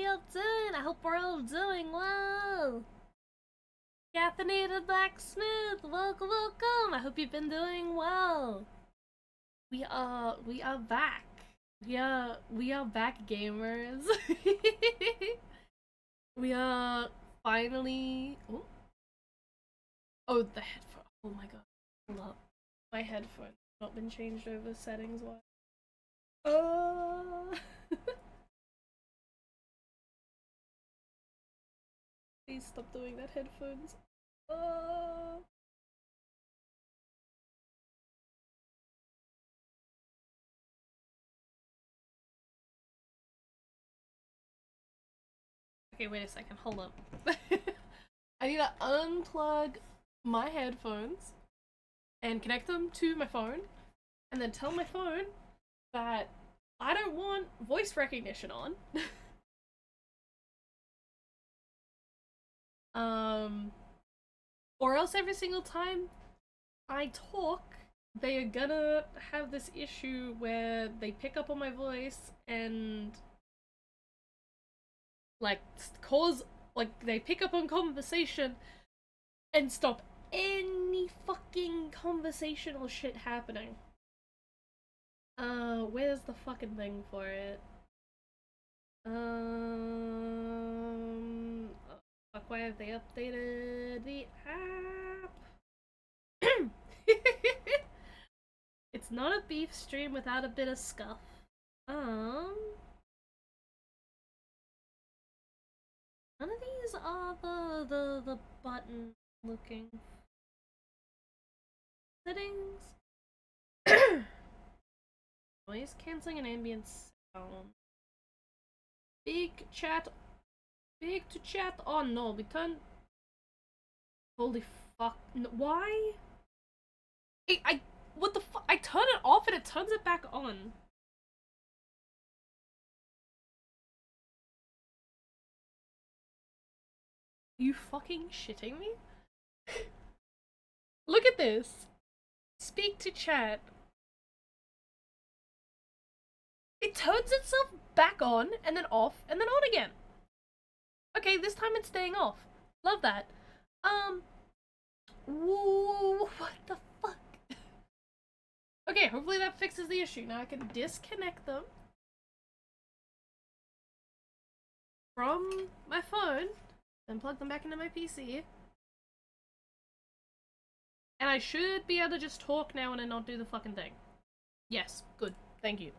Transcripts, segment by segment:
y'all doing? I hope we're all doing well. Caffeinated Blacksmith, welcome, welcome. I hope you've been doing well. We are back. We are back, gamers. We are finally. Oh, the headphone. Oh my god. Hold up. My headphone not been changed over settings wise. Please stop doing that, headphones. Okay, wait a second. Hold up. I need to unplug my headphones and connect them to my phone, and then tell my phone that I don't want voice recognition on. Or else every single time I talk, they are gonna have this issue where they pick up on my voice and like cause like they pick up on conversation and stop any fucking conversational shit happening. Where's the fucking thing for it? Fuck, why have they updated the app? It's not a beef stream without a bit of scuff. None of these are the button looking settings. Noise cancelling and ambient sound. Big to chat. Oh no, we turn. Holy fuck! No, why? I what the fuck? I turn it off and it turns it back on. Are you fucking shitting me? Look at this. Speak to chat. It turns itself back on and then off and then on again. Okay, this time it's staying off. Love that. What the fuck? Okay, hopefully that fixes the issue. Now I can disconnect them from my phone and plug them back into my PC. And I should be able to just talk now and not do the fucking thing. Yes, good. Thank you.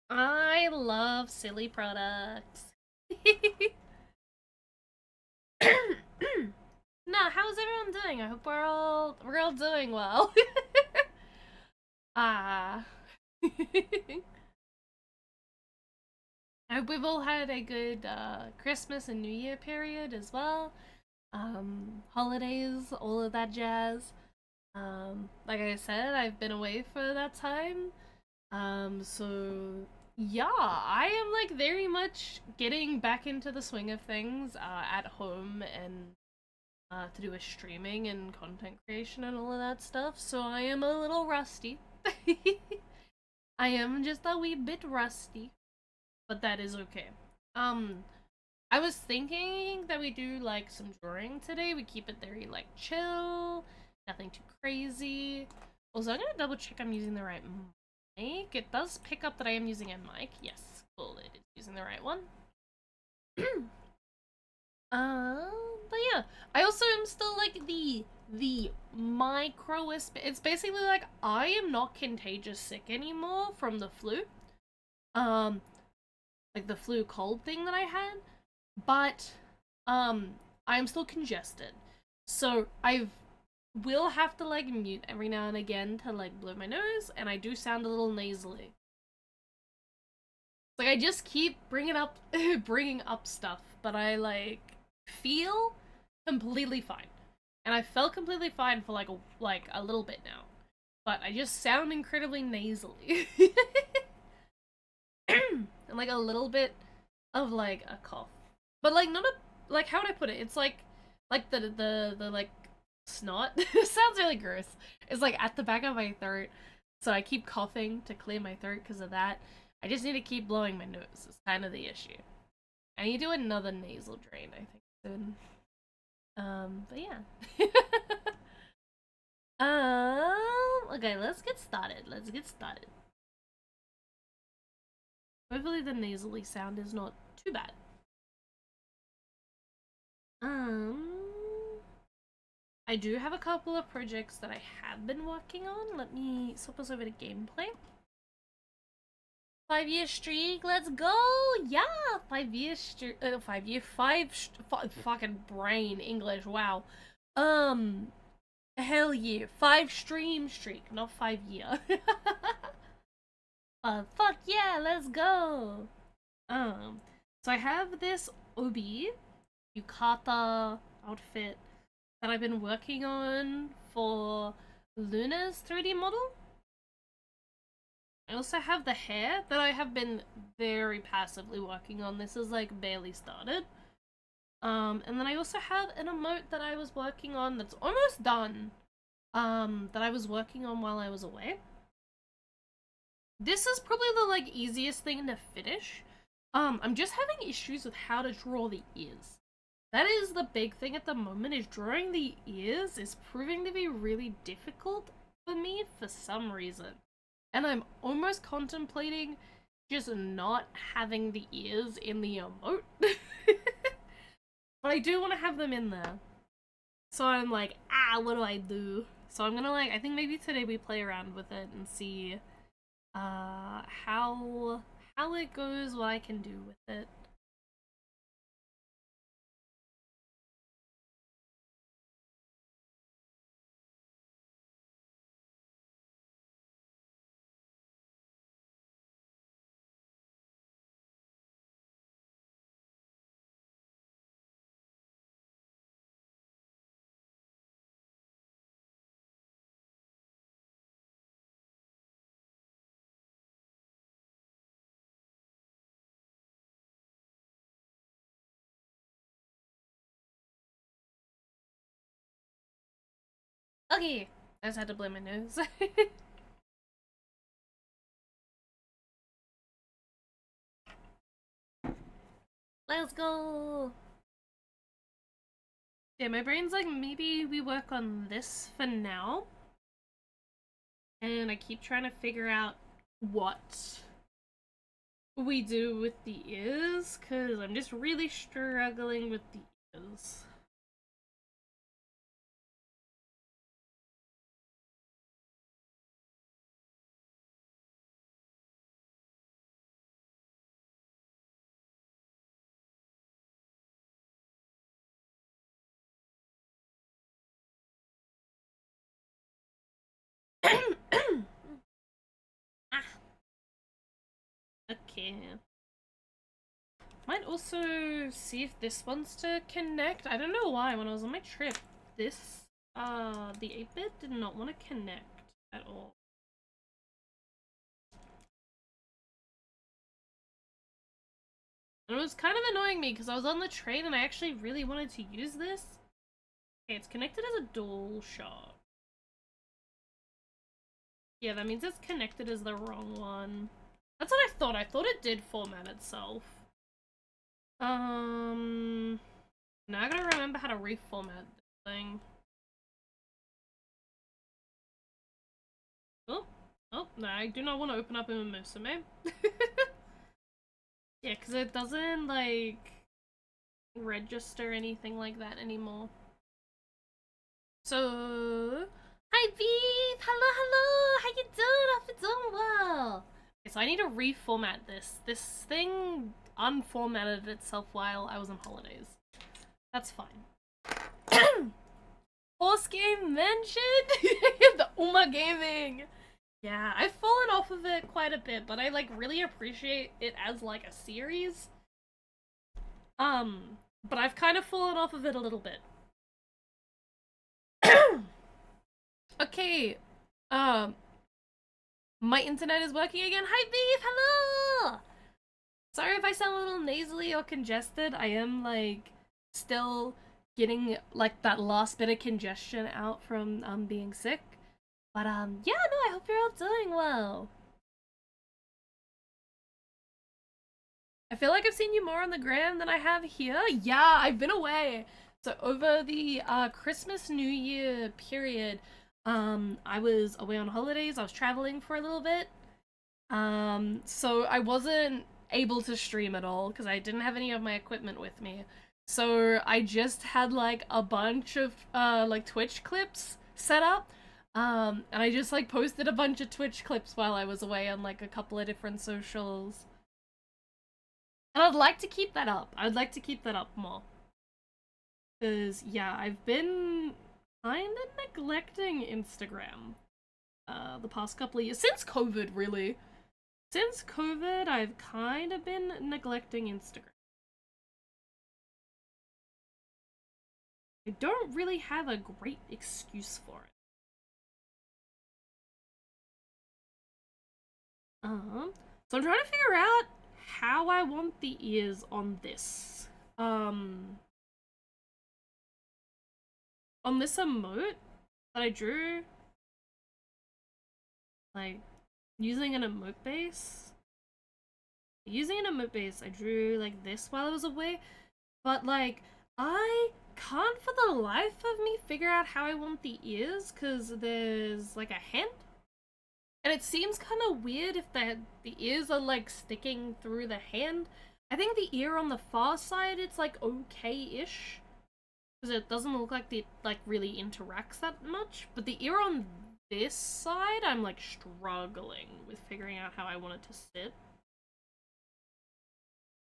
I love silly products. Nah, how's everyone doing? I hope we're all doing well. I hope we've all had a good Christmas and New Year period as well. Holidays, all of that jazz. Like I said, I've been away for that time. So yeah, I am like very much getting back into the swing of things at home and to do with streaming and content creation and all of that stuff. So I am a little rusty. I am just a wee bit rusty, but that is okay. I was thinking that we do like some drawing today. We keep it very like chill, nothing too crazy. Also, I'm gonna double check I'm using the right mic. It does pick up that I am using a mic. Yes, cool, it is using the right one. But yeah, I also am still like the microest. It's basically like I am not contagious sick anymore from the flu. Like the flu cold thing that I had, but I am still congested. So I will have to like mute every now and again to like blow my nose, and I do sound a little nasally. Like I just keep bringing up stuff, but I like feel completely fine, and I felt completely fine for like a little bit now, but I just sound incredibly nasally. And like a little bit of like a cough, but like not a like, how would I put it? It's like the like snot. It sounds really gross. It's like at the back of my throat, so I keep coughing to clear my throat because of that. I just need to keep blowing my nose. It's kind of the issue. I need to do another nasal drain, I think, soon. But yeah. Okay, let's get started. Let's get started. Hopefully the nasally sound is not too bad. I do have a couple of projects that I have been working on. Let me swap us over to gameplay. 5-year streak, let's go! Yeah! 5-year streak, 5-year, fucking brain, English, wow. Hell yeah, 5-stream streak, not 5-year. Fuck yeah, let's go! So I have this obi, yukata outfit that I've been working on for Luna's 3D model. I also have the hair that I have been very passively working on. This is like barely started. And then I also have an emote that I was working on that's almost done. That I was working on while I was away. This is probably the like easiest thing to finish. I'm just having issues with how to draw the ears. That is the big thing at the moment, is drawing the ears is proving to be really difficult for me for some reason. And I'm almost contemplating just not having the ears in the emote. But I do want to have them in there. So I'm like, what do I do? So I'm gonna like, I think maybe today we play around with it and see how it goes, what I can do with it. Okay, I just had to blow my nose. Let's go! Yeah, my brain's like, maybe we work on this for now. And I keep trying to figure out what we do with the ears, because I'm just really struggling with the ears. Okay. Might also see if this wants to connect. I don't know why, when I was on my trip, this, the 8-bit did not want to connect at all. And it was kind of annoying me, because I was on the train and I actually really wanted to use this. Okay, it's connected as a dual shot. Yeah, that means it's connected as the wrong one. That's what I thought. I thought it did format itself. Now I gotta remember how to reformat this thing. Oh, no, I do not want to open up Musume. Yeah, because it doesn't, like, register anything like that anymore. So, hi Beef! Hello! How you doing? I hope you're doing well! Okay, so I need to reformat this. This thing unformatted itself while I was on holidays. That's fine. Horse game mentioned? The Uma Gaming! Yeah, I've fallen off of it quite a bit, but I like really appreciate it as like a series. But I've kind of fallen off of it a little bit. Okay, my internet is working again. Hi Beef, hello! Sorry if I sound a little nasally or congested. I am like still getting like that last bit of congestion out from being sick. But yeah, no, I hope you're all doing well. I feel like I've seen you more on the gram than I have here. Yeah, I've been away. So over the Christmas New Year period, I was away on holidays. I was traveling for a little bit. So I wasn't able to stream at all because I didn't have any of my equipment with me. So I just had like a bunch of like Twitch clips set up. And I just like posted a bunch of Twitch clips while I was away on like a couple of different socials. And I'd like to keep that up. I'd like to keep that up more. Cause yeah, I've been kinda neglecting Instagram the past couple of years. Since COVID, really. Since COVID, I've kind of been neglecting Instagram. I don't really have a great excuse for it. So I'm trying to figure out how I want the ears on this. On this emote that I drew, like, using an emote base. Using an emote base, I drew, like, this while I was away, but, like, I can't for the life of me figure out how I want the ears, because there's, like, a hand. And it seems kind of weird if the ears are, like, sticking through the hand. I think the ear on the far side, it's, like, okay-ish. Because it doesn't look like it, like, really interacts that much. But the ear on this side, I'm, like, struggling with figuring out how I want it to sit.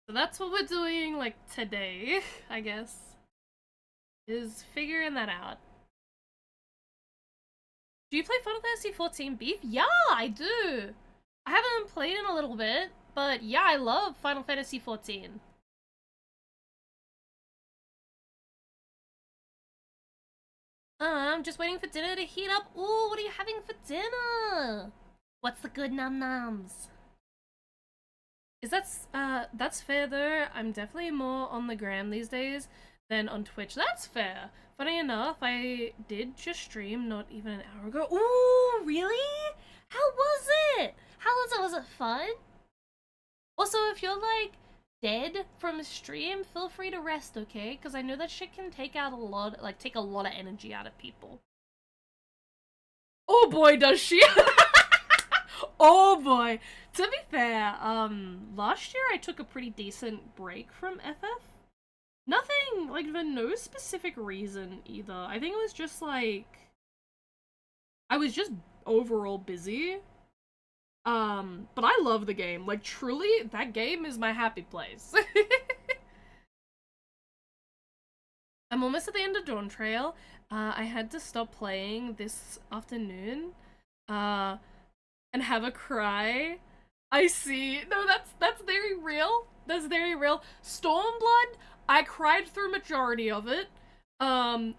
So that's what we're doing, like, today, I guess. Is figuring that out. Do you play Final Fantasy XIV Beef? Yeah, I do! I haven't played in a little bit, but yeah, I love Final Fantasy XIV. I'm just waiting for dinner to heat up. Ooh, what are you having for dinner? What's the good num-nums? Is that's fair though. I'm definitely more on the gram these days than on Twitch. That's fair. Funny enough, I did just stream not even an hour ago. Ooh, really? How was it? How was it? Was it fun? Also, if you're like dead from a stream, feel free to rest, okay? Because I know that shit can take out a lot, like take a lot of energy out of people. Oh boy, does she! Oh boy. To be fair, last year I took a pretty decent break from FF. Nothing, like, for no specific reason either. I think it was just, like, I was just overall busy. But I love the game. Like, truly, that game is my happy place. I'm almost at the end of Dawn Trail. I had to stop playing this afternoon, and have a cry. I see. No, that's very real. That's very real. Stormblood, I cried through majority of it. Dawn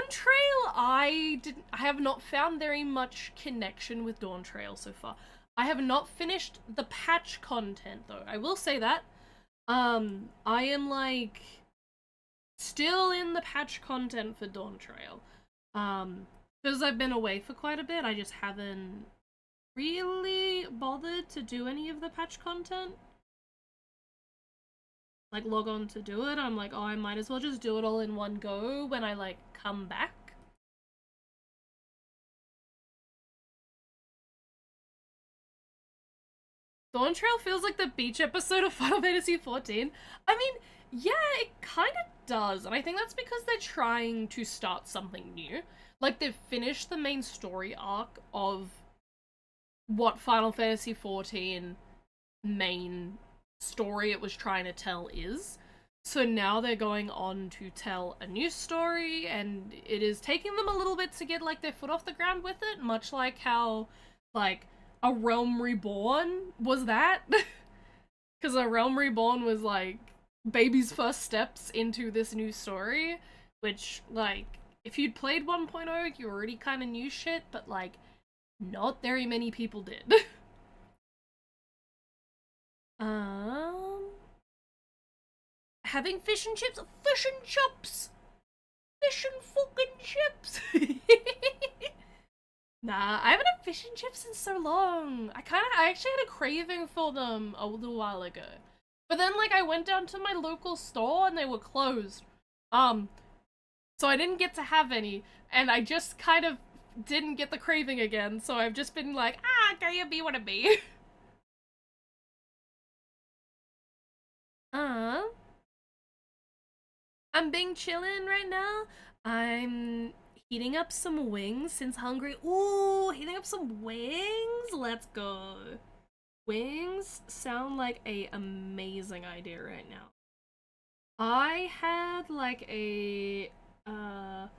Trail, I have not found very much connection with Dawn Trail so far. I have not finished the patch content though. I will say that. I am like still in the patch content for Dawn Trail. Because I've been away for quite a bit, I just haven't really bothered to do any of the patch content. Like, log on to do it, I'm like, oh, I might as well just do it all in one go when I, like, come back. Dawn Trail feels like the beach episode of Final Fantasy XIV. I mean, yeah, it kind of does, and I think that's because they're trying to start something new. Like, they've finished the main story arc of what Final Fantasy XIV main story it was trying to tell is. So now they're going on to tell a new story, and it is taking them a little bit to get, like, their foot off the ground with it, much like how, like, A Realm Reborn was that. Because A Realm Reborn was, like, baby's first steps into this new story, which, like, if you'd played 1.0, you already kind of knew shit, but, like, not very many people did. Having fish and chips? Fish and chips! Fish and fucking chips! Nah, I haven't had fish and chips in so long. I actually had a craving for them a little while ago. But then, like, I went down to my local store and they were closed. Um, so I didn't get to have any, and I just kind of didn't get the craving again, so I've just been like, can you be what it be? Uh, I'm being chillin' right now. I'm heating up some wings since hungry. Ooh, heating up some wings? Let's go. Wings sound like a amazing idea right now. I had like a like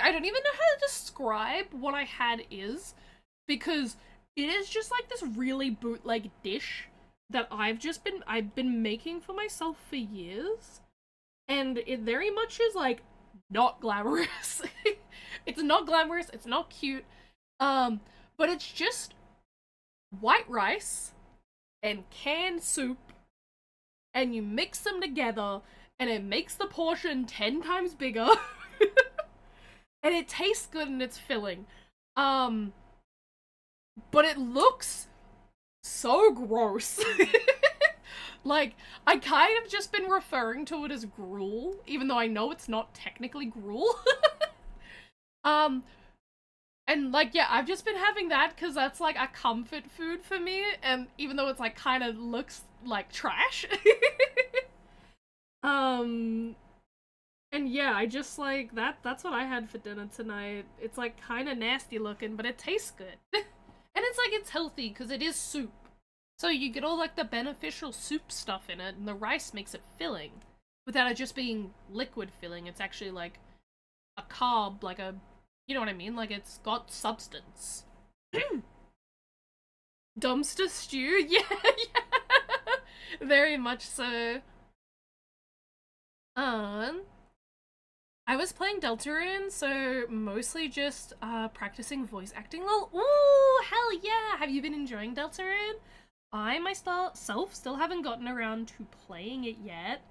I don't even know how to describe what I had is because it is just like this really bootleg dish that I've been making for myself for years, and it very much is like not glamorous. It's not glamorous, it's not cute. Um but it's just white rice and canned soup, and you mix them together and it makes the portion 10 times bigger. And it tastes good and it's filling. Um but it looks so gross. Like, I kind of just been referring to it as gruel, even though I know it's not technically gruel. um, and like, yeah, I've just been having that because that's like a comfort food for me, and even though it's like kind of looks like trash. um, and yeah, I just like that's what I had for dinner tonight. It's like kind of nasty looking, but it tastes good. And it's like it's healthy because it is soup. So you get all like the beneficial soup stuff in it, and the rice makes it filling. Without it just being liquid filling, it's actually like a carb, like a, you know what I mean? Like it's got substance. Dumpster stew? Yeah, yeah. Very much so. Um, I was playing Deltarune, so mostly just practicing voice acting. Lol. Ooh, hell yeah! Have you been enjoying Deltarune? I myself still haven't gotten around to playing it yet.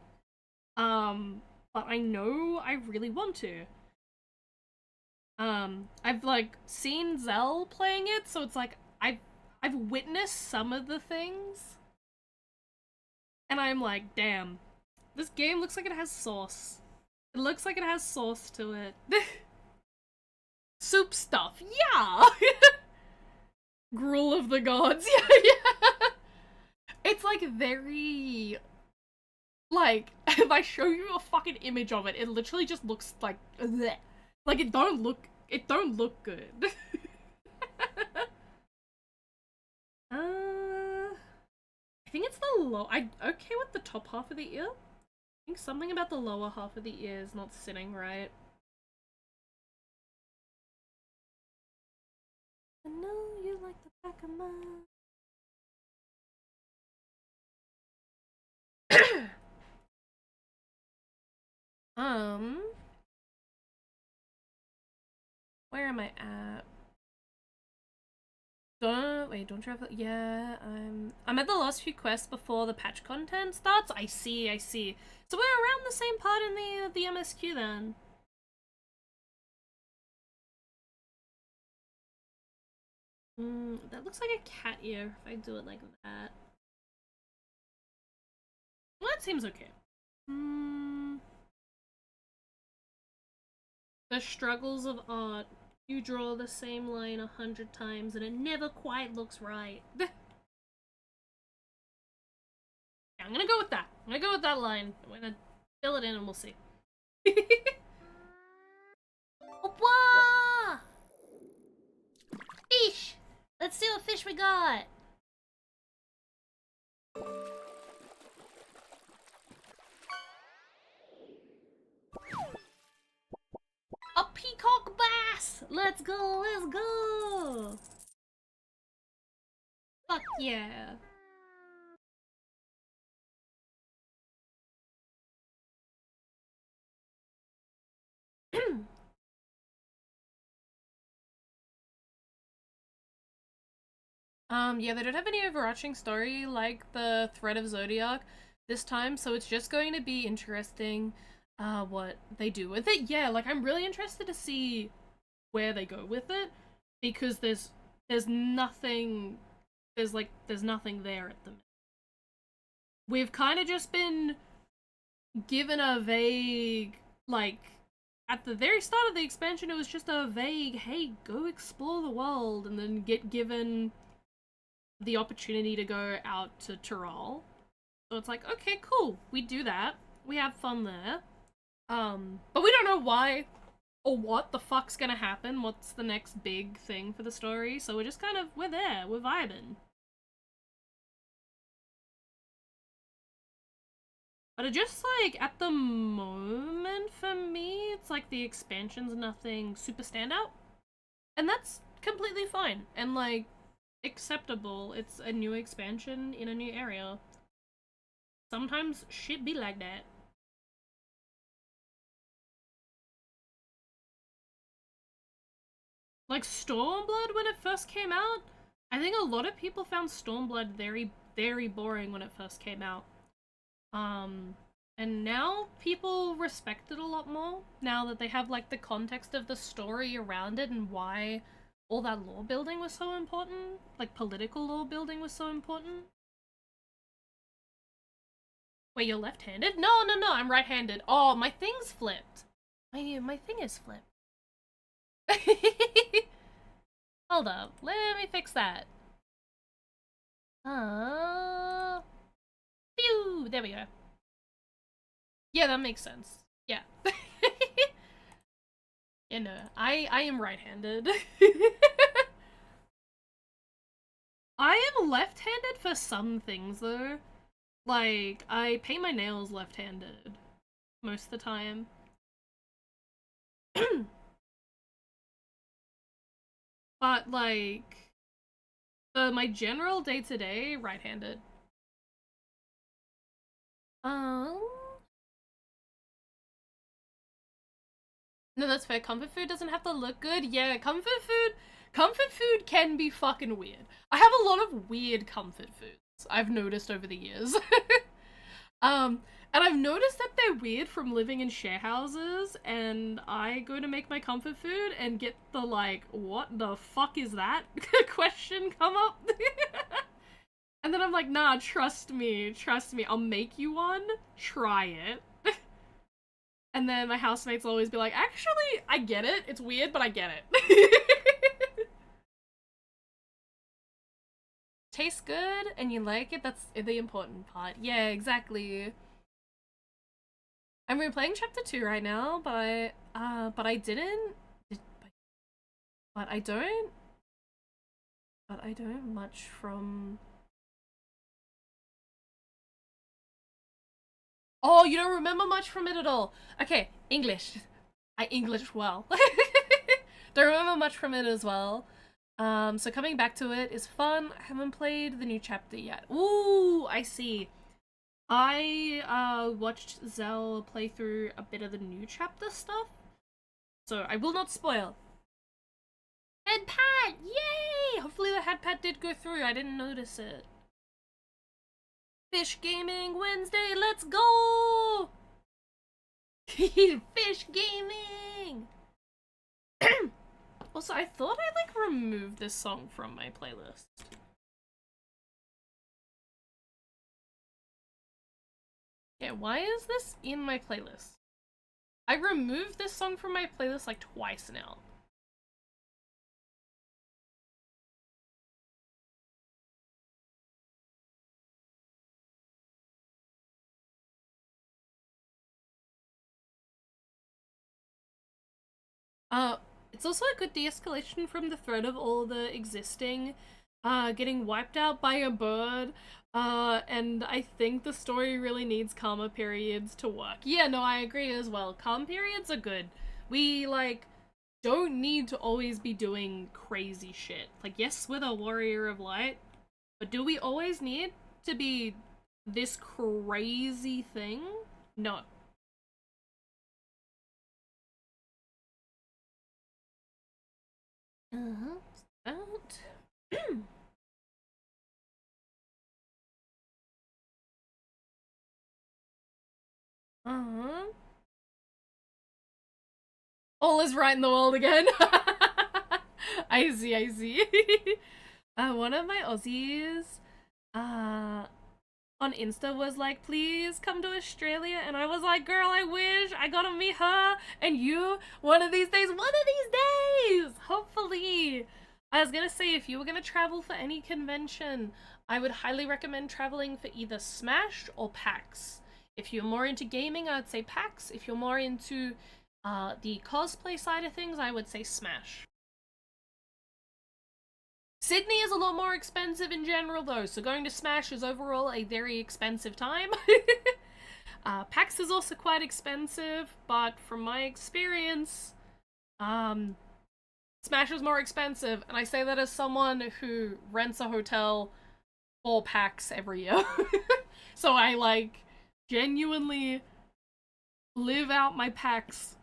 But I know I really want to. I've like seen Zell playing it, so it's like I've witnessed some of the things, and I'm like, damn, this game looks like it has sauce. It looks like it has sauce to it. Soup stuff, yeah. Gruel of the gods, yeah, yeah. It's like very like if I show you a fucking image of it, it literally just looks like bleh. Like it don't look good. I think it's the low. I okay with the top half of the ear. I think something about the lower half of the ear is not sitting right. I know you like the back of my. um, where am I at? Don't travel. Yeah, I'm at the last few quests before the patch content starts. I see, I see. So we're around the same part in the MSQ then. That looks like a cat ear if I do it like that. Well, that seems okay. The struggles of art. You draw the same line 100 times and it never quite looks right. Yeah, I'm gonna go with that. I'm gonna go with that line. I'm gonna fill it in and we'll see. Whoa! Fish! Let's see what fish we got. A peacock bass! Let's go, let's go! Fuck yeah. Yeah, they don't have any overarching story like the Thread of Zodiac this time, so it's just going to be interesting what they do with it. Yeah, like I'm really interested to see where they go with it because there's nothing there's nothing there at the minute. we've kind of just been given a vague, like, at the very start of the expansion, it was just a vague, hey, go explore the world, and then get given the opportunity to go out to Tyrol. So it's like, okay, cool, we do that. We have fun there. But we don't know why or what the fuck's gonna happen. What's the next big thing for the story? So we're just kind of, we're there, we're vibing. But it just, like, at the moment for me, it's like the expansion's nothing super standout. And that's completely fine. And, like, acceptable. It's a new expansion in a new area. Sometimes shit be like that. Like, Stormblood, when it first came out, I think a lot of people found Stormblood very, very boring when it first came out. And now people respect it a lot more, now that they have, like, the context of the story around it and why all that lore building was so important. Like, political lore building was so important. Wait, you're left-handed? No, no, no, I'm right-handed. Oh, my thing's flipped. My thing is flipped. Hold up, let me fix that. Phew, there we go. Yeah, that makes sense. Yeah. Yeah, no, I am right-handed. I am left-handed for some things, though. Like, I paint my nails left-handed most of the time. But, like, my general day-to-day, right-handed. Um... No, that's fair. Comfort food doesn't have to look good. Yeah, comfort food can be fucking weird. I have a lot of weird comfort foods I've noticed over the years. And I've noticed that they're weird from living in share houses, and I go to make my comfort food and get the, like, what the fuck is that question come up. And then I'm like, nah, trust me, I'll make you one, try it. And then my housemates will always be like, actually, I get it. It's weird, but I get it. Tastes good and you like it, that's the important part. Yeah, exactly. I'm replaying chapter 2 right now, but I didn't, but I don't much from... Oh, you don't remember much from it at all. Okay, English. I English well. Don't remember much from it as well. So coming back to it is fun. I haven't played the new chapter yet. Ooh, I see. I watched Zell play through a bit of the new chapter stuff, so I will not spoil. Head pad! Yay! Hopefully the head pad did go through. I didn't notice it. Fish Gaming Wednesday, let's go! Fish Gaming! Also, I thought I, like, removed this song from my playlist. Yeah, why is this in my playlist? I removed this song from my playlist, like, twice now. It's also a good de-escalation from the threat of all the existing, getting wiped out by a bird, and I think the story really needs calmer periods to work. Yeah, no, I agree as well. Calm periods are good. We, like, don't need to always be doing crazy shit. Like, yes, we're the Warrior of Light, but do we always need to be this crazy thing? No. That. All is right in the world again. I see, I see. One of my Aussies, on Insta was like, please come to Australia. And I was like, girl, I wish I got to meet her and you one of these days. One of these days! Hopefully. I was gonna say, if you were gonna travel for any convention, I would highly recommend traveling for either Smash or PAX. If you're more into gaming, I'd say PAX. If you're more into the cosplay side of things, I would say Smash. Sydney is a lot more expensive in general, though, so going to Smash is overall a very expensive time. PAX is also quite expensive, but from my experience, Smash is more expensive, and I say that as someone who rents a hotel for PAX every year. So I, like, genuinely live out my PAX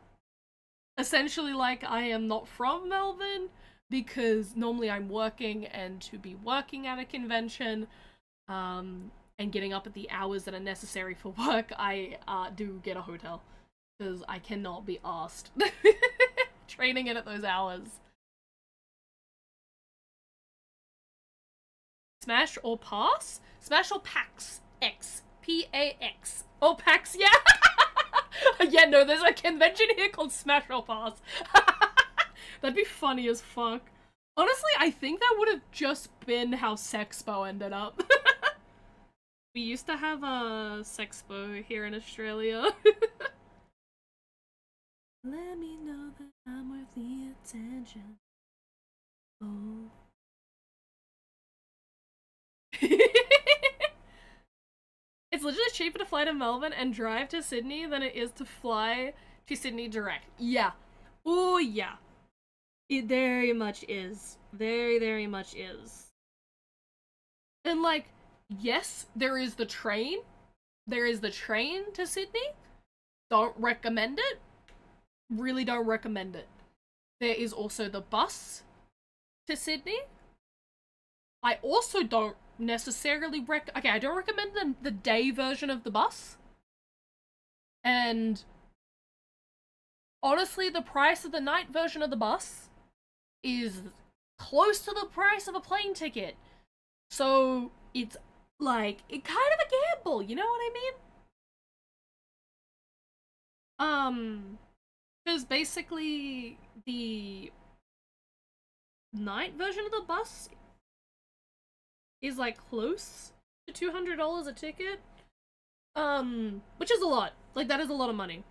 essentially like I am not from Melbourne, because normally I'm working, and to be working at a convention, and getting up at the hours that are necessary for work, I do get a hotel, because I cannot be asked training in at those hours. Smash or pass? Smash or PAX? X. P-A-X. Oh, PAX, yeah! Yeah, no, there's a convention here called Smash or Pass. That'd be funny as fuck. Honestly, I think that would have just been how Sexpo ended up. We used to have a Sexpo here in Australia. Let me know that I'm worth the attention. Oh. It's literally cheaper to fly to Melbourne and drive to Sydney than it is to fly to Sydney direct. Yeah. Oh, yeah. It very much is. Very, very much is. And, like, yes, there is the train. There is the train to Sydney. Don't recommend it. Really don't recommend it. There is also the bus to Sydney. I also don't necessarily okay, I don't recommend the day version of the bus. And honestly, the price of the night version of the bus is close to the price of a plane ticket. So it's like, it kind of a gamble, you know what I mean? Because basically the night version of the bus is like close to $200 a ticket. Which is a lot. Like, that is a lot of money.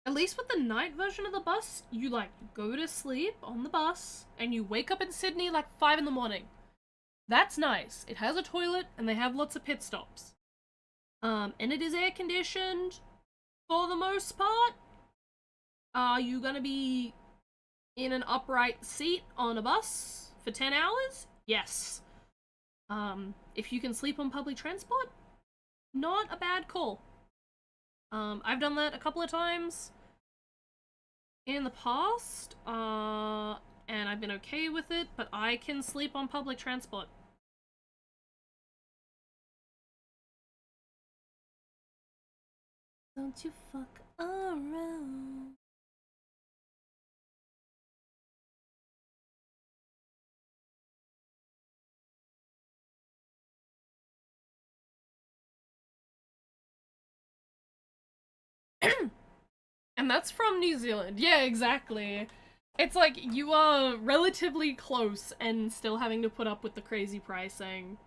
At least with the night version of the bus, you like go to sleep on the bus and you wake up in Sydney like 5 in the morning. That's nice. It has a toilet and they have lots of pit stops. And it is air conditioned for the most part. Are you gonna be in an upright seat on a bus for 10 hours? Yes. If you can sleep on public transport, not a bad call. I've done that a couple of times in the past, and I've been okay with it, but I can sleep on public transport. Don't you fuck around. And that's from New Zealand. Yeah, exactly. It's like, you are relatively close and still having to put up with the crazy pricing.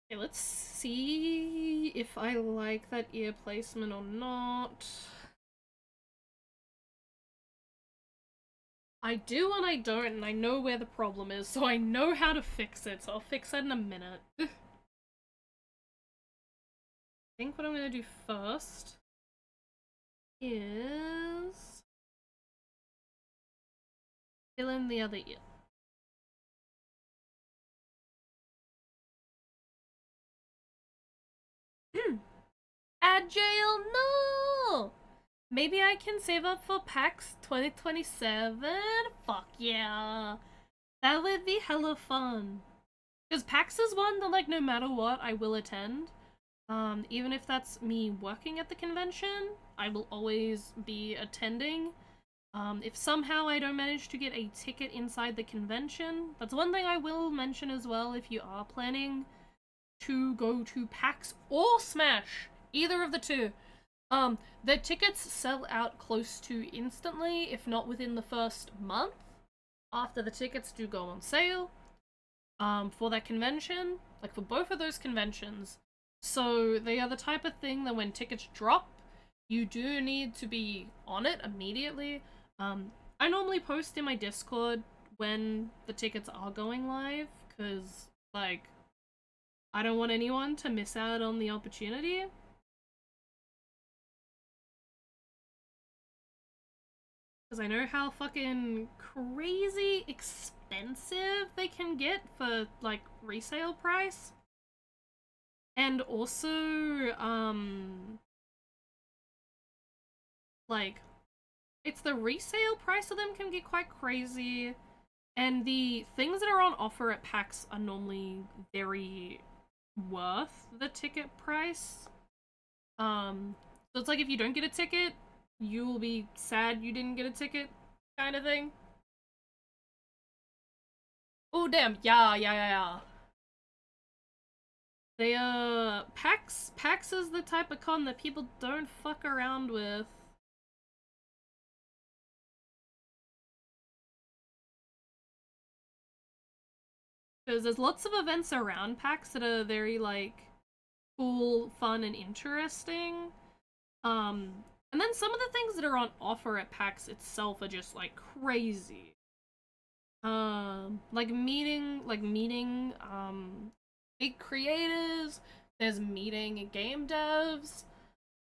Okay, let's see if I like that ear placement or not. I do and I don't, and I know where the problem is, so I know how to fix it, so I'll fix that in a minute. I think what I'm gonna do first is fill in the other ear. Agile, no! Maybe I can save up for PAX 2027? Fuck yeah. That would be hella fun. Because PAX is one that, like, no matter what, I will attend. Even if that's me working at the convention, I will always be attending. If somehow I don't manage to get a ticket inside the convention, that's one thing I will mention as well if you are planning to go to PAX or Smash, either of the two. The tickets sell out close to instantly, if not within the first month after the tickets do go on sale. For that convention, like for both of those conventions. So they are the type of thing that when tickets drop, you do need to be on it immediately. I normally post in my Discord when the tickets are going live, because, like, I don't want anyone to miss out on the opportunity. Because I know how fucking crazy expensive they can get for, like, resale price. And also, like, it's the resale price of them can get quite crazy, and the things that are on offer at PAX are normally very worth the ticket price. So it's like if you don't get a ticket, you will be sad you didn't get a ticket, kind of thing. Oh damn, yeah. They PAX is the type of con that people don't fuck around with. Because there's lots of events around PAX that are very, like, cool, fun, and interesting. And then some of the things that are on offer at PAX itself are just, like, crazy. Like meeting, big creators, there's meeting game devs,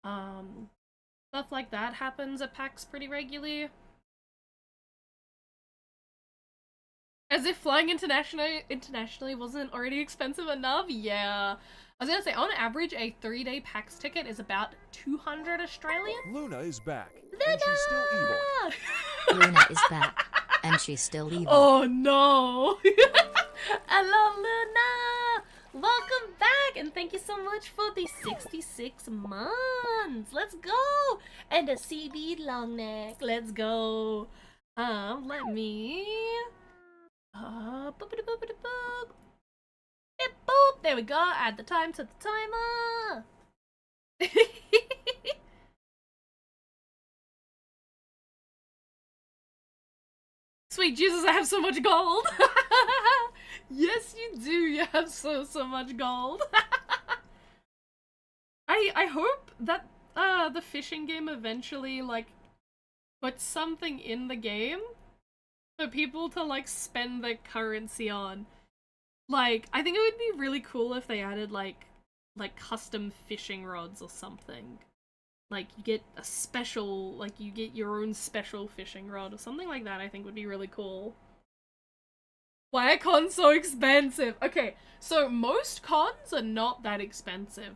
stuff like that happens at PAX pretty regularly. As if flying internationally wasn't already expensive enough? Yeah. I was gonna say, on average, a 3-day PAX ticket is about 200 Australian. Luna is back, Luna! and she's still evil. Luna is back, and she's still evil. Oh no! Hello, Luna! Welcome back, and thank you so much for the 66 months! Let's go! And a CB long neck, let's go! Let me... boop, boop. There we go. Add the time to the timer. Sweet Jesus, I have so much gold. Yes, you do. You have so much gold. I hope that the fishing game eventually, like, puts something in the game for people to, like, spend their currency on. Like, I think it would be really cool if they added, like custom fishing rods or something. Like, you get a special, like, you get your own special fishing rod or something like that. I think would be really cool. Why are cons so expensive? Okay, so most cons are not that expensive.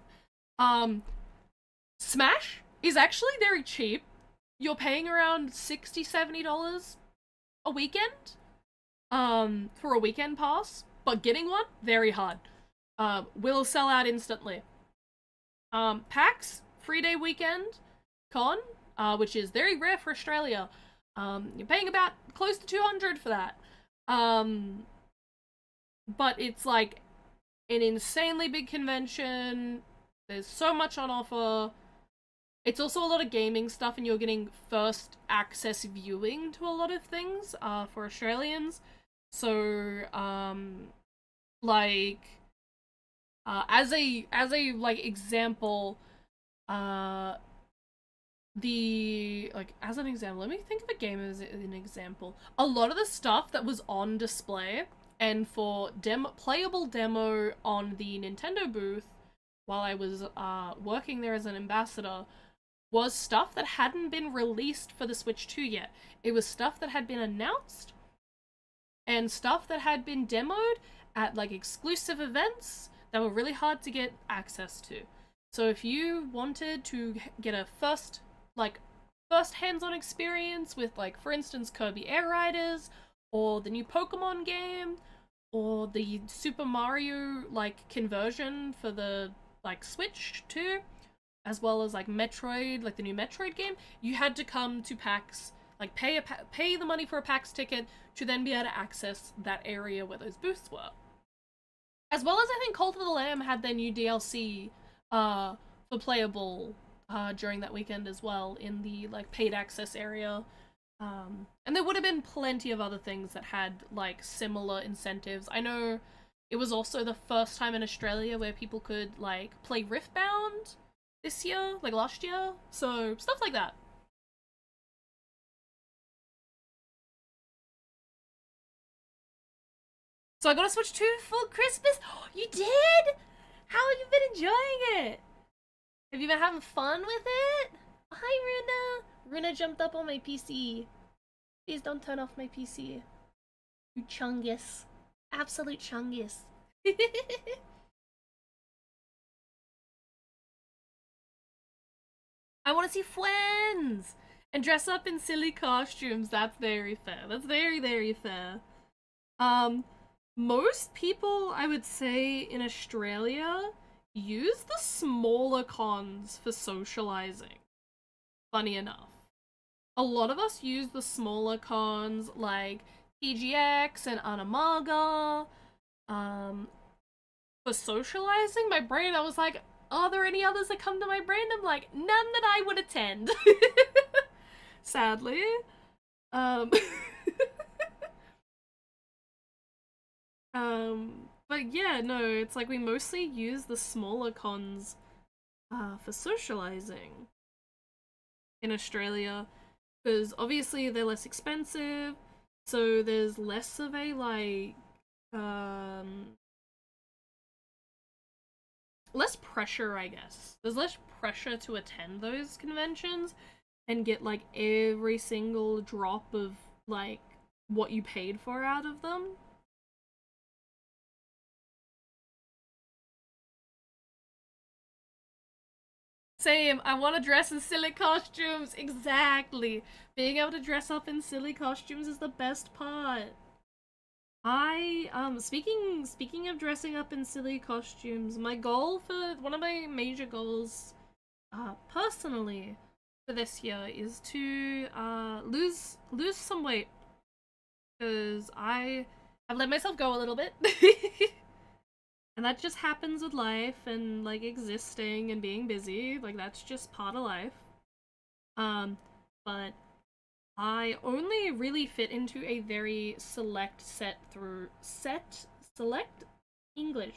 Smash is actually very cheap. You're paying around $60, $70 a weekend, for a weekend pass, but getting one, very hard. Will sell out instantly. PAX, 3-day weekend con, which is very rare for Australia. You're paying about close to 200 for that. But it's like an insanely big convention. There's so much on offer. It's also a lot of gaming stuff, and you're getting first access viewing to a lot of things, for Australians. So, like, as a like example, as an example, let me think of a game as an example. A lot of the stuff that was on display and for playable demo on the Nintendo booth while I was working there as an ambassador was stuff that hadn't been released for the Switch 2 yet. It was stuff that had been announced and stuff that had been demoed at, like, exclusive events that were really hard to get access to. So if you wanted to get a first hands-on experience with, like, for instance, Kirby Air Riders, or the new Pokemon game, or the Super Mario, like, conversion for the like Switch too, as well as like Metroid, like the new Metroid game, you had to come to PAX, like pay the money for a PAX ticket to then be able to access that area where those booths were. As well as I think Cult of the Lamb had their new DLC for playable during that weekend as well in the like paid access area. And there would have been plenty of other things that had like similar incentives. I know it was also the first time in Australia where people could like play Riftbound this year, like last year. So stuff like that. So I got a Switch 2 for Christmas. You did? How have you been enjoying it? Have you been having fun with it? Hi, Runa. Runa jumped up on my PC. Please don't turn off my PC. You chungus. Absolute chungus. I want to see friends! And dress up in silly costumes. That's very fair. That's very, very fair. Most people, I would say, in Australia use the smaller cons for socializing. Funny enough. A lot of us use the smaller cons like TGX and Anamaga for socializing. My brain, I was like, are there any others that come to my brain? I'm like, none that I would attend. Sadly. But yeah, no, it's like we mostly use the smaller cons for socializing in Australia, because obviously they're less expensive, so there's less of a like less pressure, I guess. There's less pressure to attend those conventions and get like every single drop of like what you paid for out of them. Same, I want to dress in silly costumes. Exactly. Being able to dress up in silly costumes is the best part. Speaking of dressing up in silly costumes, my goal for one of my major goals personally for this year is to lose some weight, because I have let myself go a little bit. And that just happens with life and like existing and being busy. Like that's just part of life. But I only really fit into a very select select English.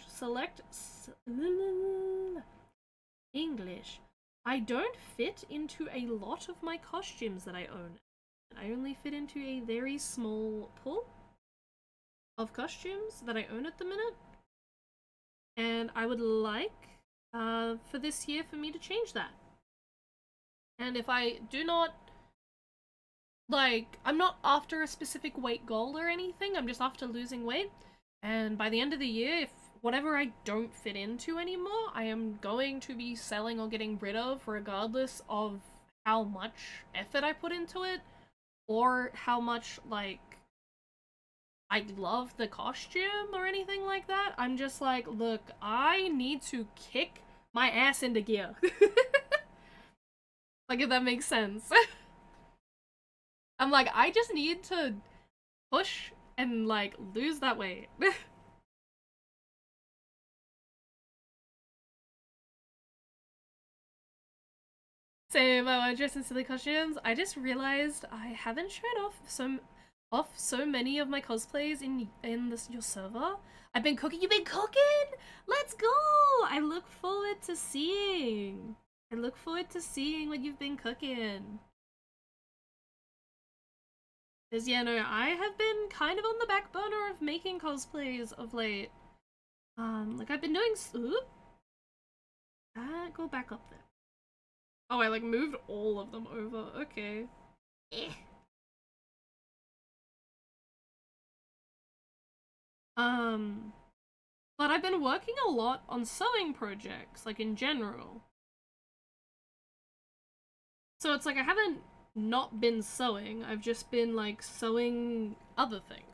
English. I don't fit into a lot of my costumes that I own. I only fit into a very small pool of costumes that I own at the minute. And I would like for this year for me to change that. And if I do not, like, I'm not after a specific weight goal or anything, I'm just after losing weight. And by the end of the year, if whatever I don't fit into anymore, I am going to be selling or getting rid of, regardless of how much effort I put into it, or how much, like, I love the costume or anything like that. I'm just like, look, I need to kick my ass into gear. Like, if that makes sense. I'm like, I just need to push and, like, lose that weight. Same, I want to dress in silly costumes. I just realized I haven't showed off so many of my cosplays in this your server. I've been cooking. You've been cooking. Let's go. I look forward to seeing. I look forward to seeing what you've been cooking. Cause yeah, no, I have been kind of on the back burner of making cosplays of late. Like I've been doing. Oop. Go back up there. Oh, I like moved all of them over. Okay. Eh. But I've been working a lot on sewing projects, like in general. So it's like I haven't not been sewing, I've just been like sewing other things.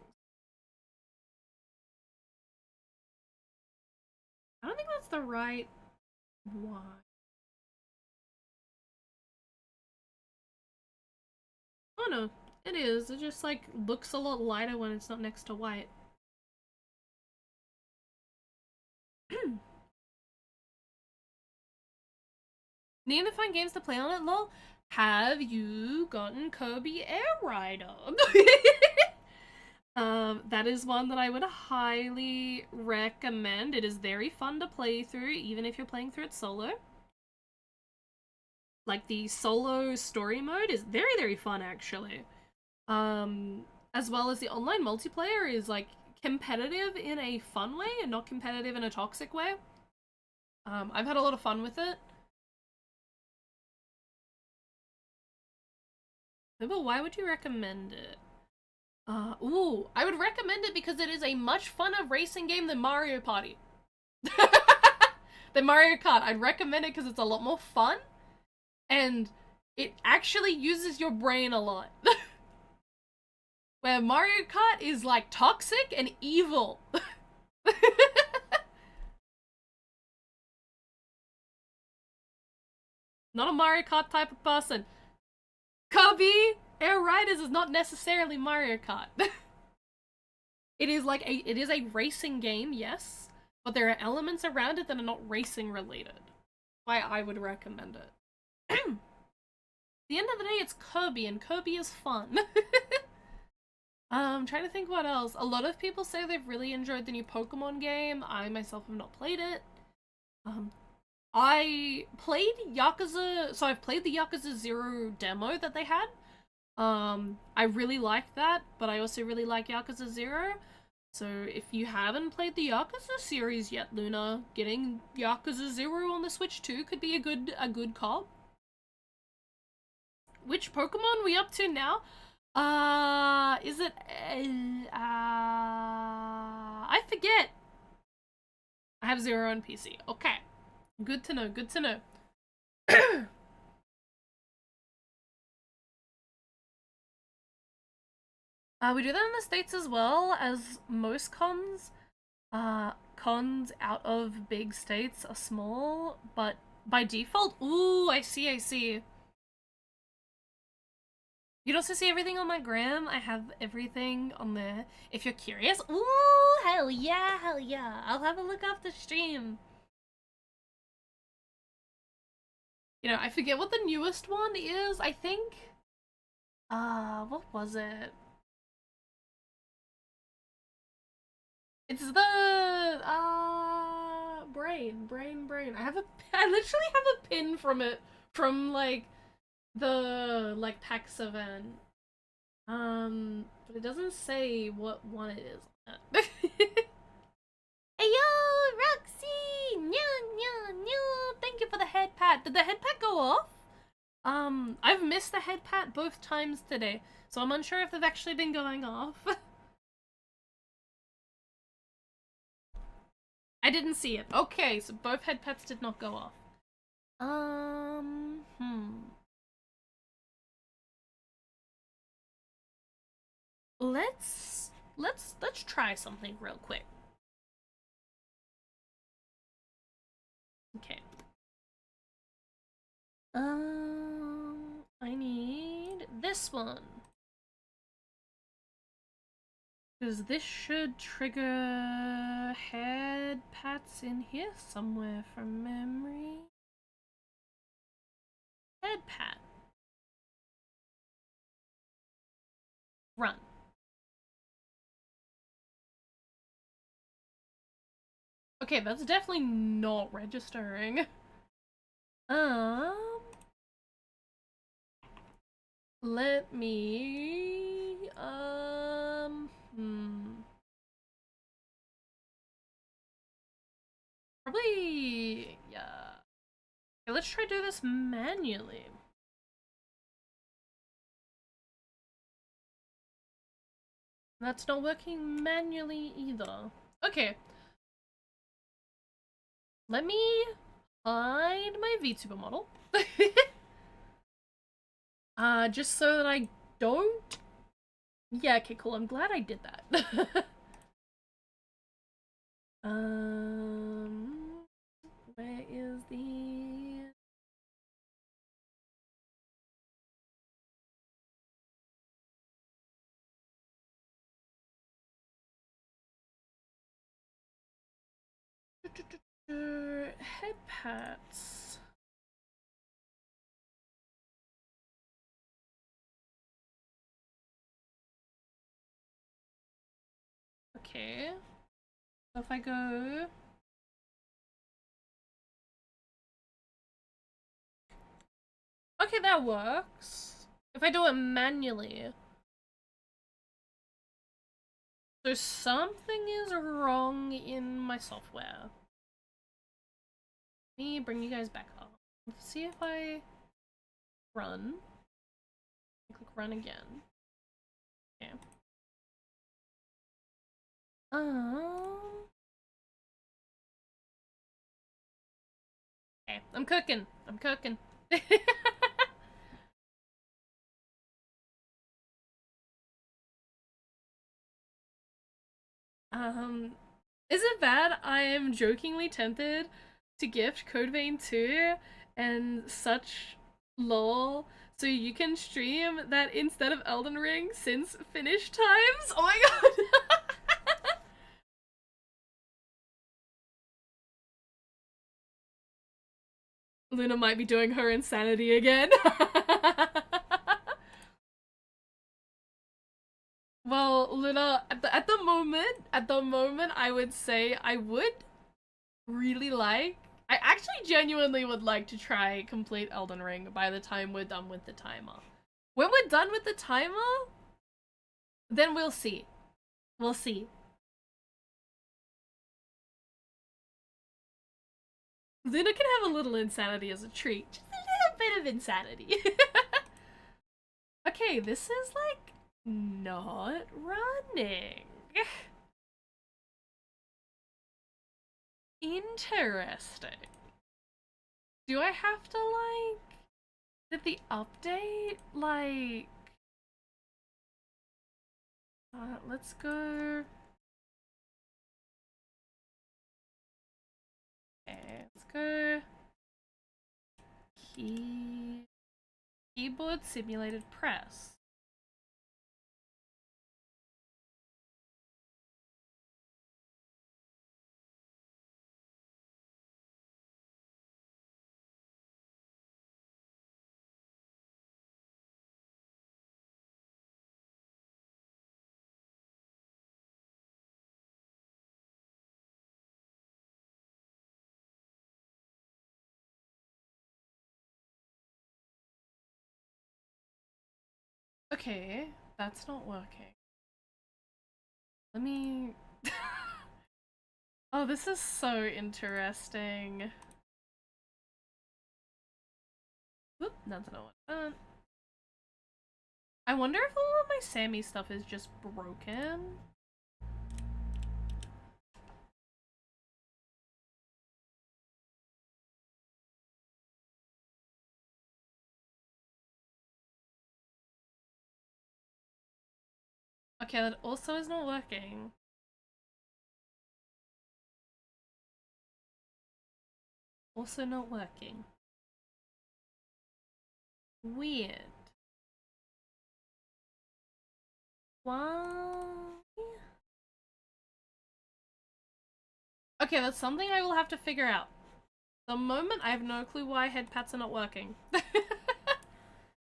I don't think that's the right Why? Oh no, it is. It just like looks a lot lighter when it's not next to white. Name the fun games to play on it, lol. Have you gotten Kirby Air Rider? That is one that I would highly recommend. It is very fun to play through, even if you're playing through it solo. Like, the solo story mode is very, very fun, actually. As well as the online multiplayer is, like, competitive in a fun way and not competitive in a toxic way. I've had a lot of fun with it. But why would you recommend it? Ooh, I would recommend it because it is a much funner racing game than Mario Party. Than Mario Kart. I'd recommend it because it's a lot more fun, and it actually uses your brain a lot. Where Mario Kart is like toxic and evil. Not a Mario Kart type of person. Kirby Air Riders is not necessarily Mario Kart. It is a racing game, yes, but there are elements around it that are not racing related. Why I would recommend it. At the end of the day, it's Kirby, and Kirby is fun. I'm trying to think what else. A lot of people say they've really enjoyed the new Pokemon game. I myself have not played it. I played Yakuza, so I've played the Yakuza 0 demo that they had. I really like that, but I also really like Yakuza 0. So if you haven't played the Yakuza series yet, Luna, getting Yakuza 0 on the Switch 2 could be a good call. Which Pokemon we up to now? Is it I forget. I have 0 on PC. Okay. Good to know, good to know. We do that in the States as well, as most cons. Cons out of big states are small, but by default, ooh, I see. You'd also see everything on my gram. I have everything on there. If you're curious, ooh, hell yeah. I'll have a look after stream. You know, I forget what the newest one is, I think. What was it? It's the brain. I literally have a pin from it from like the PAX event. But it doesn't say what one it is. Hey yo, Roxy! Nya. Thank you for the head pat. Did the head pat go off? I've missed the head pat both times today, so I'm unsure if they've actually been going off. I didn't see it. Okay, so both head pats did not go off. Let's try something real quick. Okay. I need this one. Because this should trigger head pats in here somewhere from memory. Head pat. Run. Okay, that's definitely not registering. Let me, probably, yeah. Okay, let's try to do this manually. That's not working manually either. Okay. Let me hide my VTuber model. Just so that I don't... Yeah, okay, cool. I'm glad I did that. Where is the Head pats. Okay. So if I go... Okay, that works. If I do it manually. So something is wrong in my software. Let me bring you guys back up. Let's see if I run. Click run again. Okay. Okay, I'm cooking. I'm cooking. Is it bad I am jokingly tempted to gift Code Vein 2 and such lol so you can stream that instead of Elden Ring since finish times? Oh my god! Luna might be doing her insanity again. Well, Luna, at the moment, I would say I would really like. I actually genuinely would like to try complete Elden Ring by the time we're done with the timer. When we're done with the timer, then we'll see. We'll see. Luna can have a little insanity as a treat. Just a little bit of insanity. Okay, this is like not running. Interesting. Do I have to like... Did the update like... let's go... Okay, let's go... Keyboard simulated press. Okay, that's not working. Let me... Oh, this is so interesting. Whoop, that's not what I wonder if all of my Sammy stuff is just broken. Okay, that also is not working. Also not working. Weird. Why? Okay, that's something I will have to figure out. The moment, I have no clue why head pats are not working.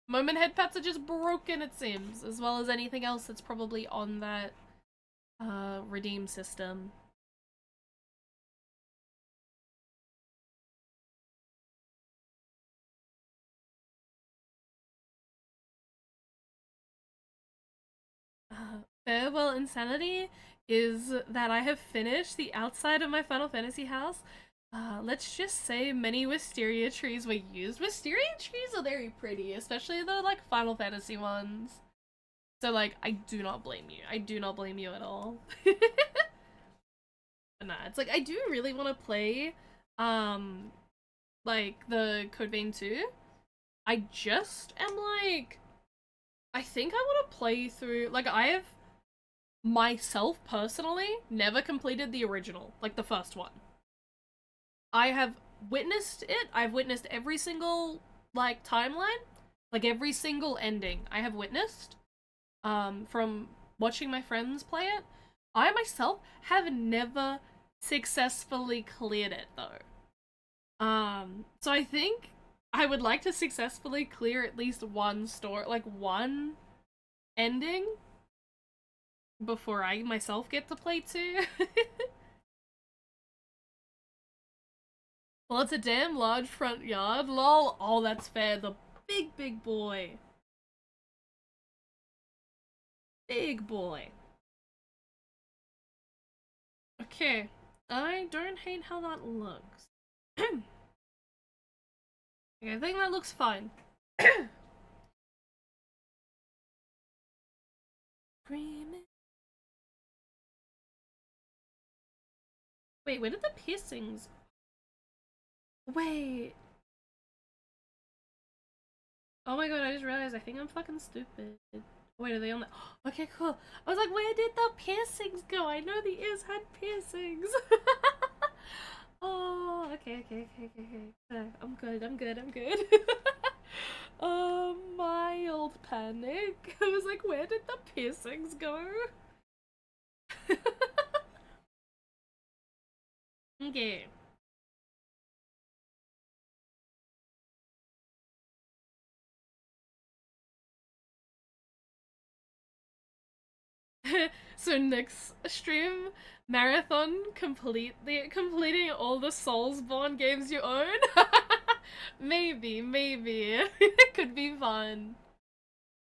Moment head pats are just broken, it seems, as well as anything else that's probably on that redeem system. Farewell Insanity is that I have finished the outside of my Final Fantasy house. Let's just say many wisteria trees were used. Wisteria trees are very pretty, especially the like Final Fantasy ones. So like, I do not blame you. I do not blame you at all. But nah, it's like I do really want to play, like the Code Vein 2. I just am like, I think I want to play through. Like I have myself personally never completed the original, like the first one. I have witnessed it. I've witnessed every single like timeline, like every single ending I have witnessed from watching my friends play it. I myself have never successfully cleared it though. So I think I would like to successfully clear at least one story, like one ending, before I myself get to play 2. Well, it's a damn large front yard, lol. Oh, that's fair. The big boy. Big boy. Okay. I don't hate how that looks. Okay, I think that looks fine. Screaming. Wait, where did the piercings? Wait. Oh my god, I just realized I think I'm fucking stupid. Wait, are they on the— okay, cool. I was like, where did the piercings go? I know the ears had piercings. Oh, okay. I'm good. Mild panic. I was like, where did the piercings go? Okay. So next stream, marathon completing all the Soulsborne games you own. Maybe. It could be fun.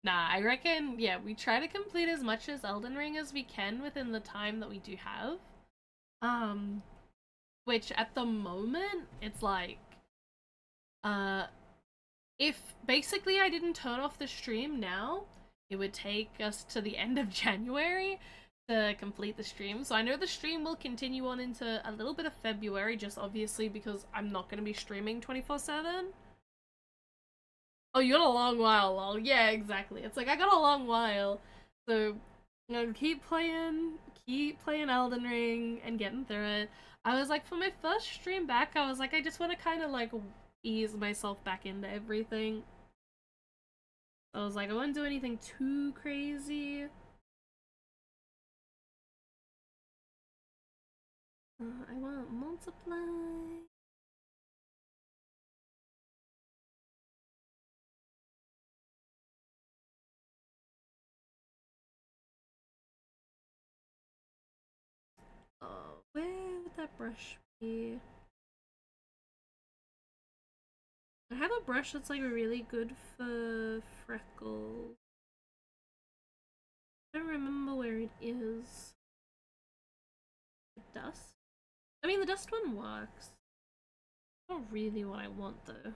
Nah, I reckon, yeah, we try to complete as much as Elden Ring as we can within the time that we do have. Um, which at the moment, it's like, uh, if basically I didn't turn off the stream now, it would take us to the end of January to complete the stream. So I know the stream will continue on into a little bit of February, just obviously because I'm not going to be streaming 24/7. Oh, you got a long while, lol. Yeah, exactly. It's like, I got a long while. So, you know, keep playing Elden Ring and getting through it. I was like, for my first stream back, I was like, I just want to kind of like ease myself back into everything. I was like, I wouldn't do anything too crazy. I want multiply. Oh, where would that brush be? I have a brush that's like really good for freckles. I don't remember where it is. The dust? I mean, the dust one works. Not really what I want though.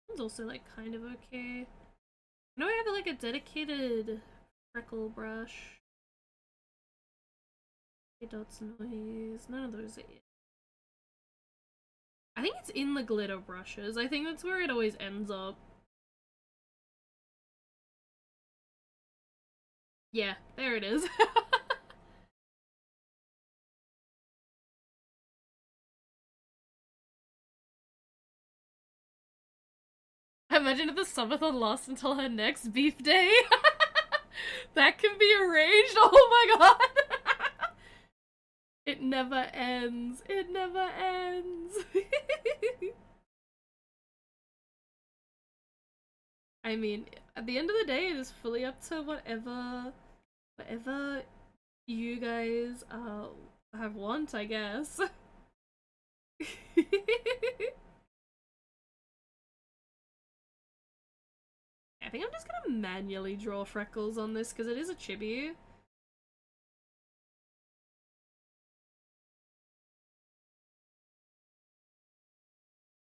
It's also like kind of okay. I know I have like a dedicated freckle brush. Dots noise. None of those are it. I think it's in the glitter brushes. I think that's where it always ends up. Yeah, there it is. Imagine if the subathon lasts until her next beef day. That can be arranged. Oh my god. It never ends. It never ends. I mean, at the end of the day, it is fully up to whatever you guys have want, I guess. I think I'm just gonna manually draw freckles on this because it is a chibi.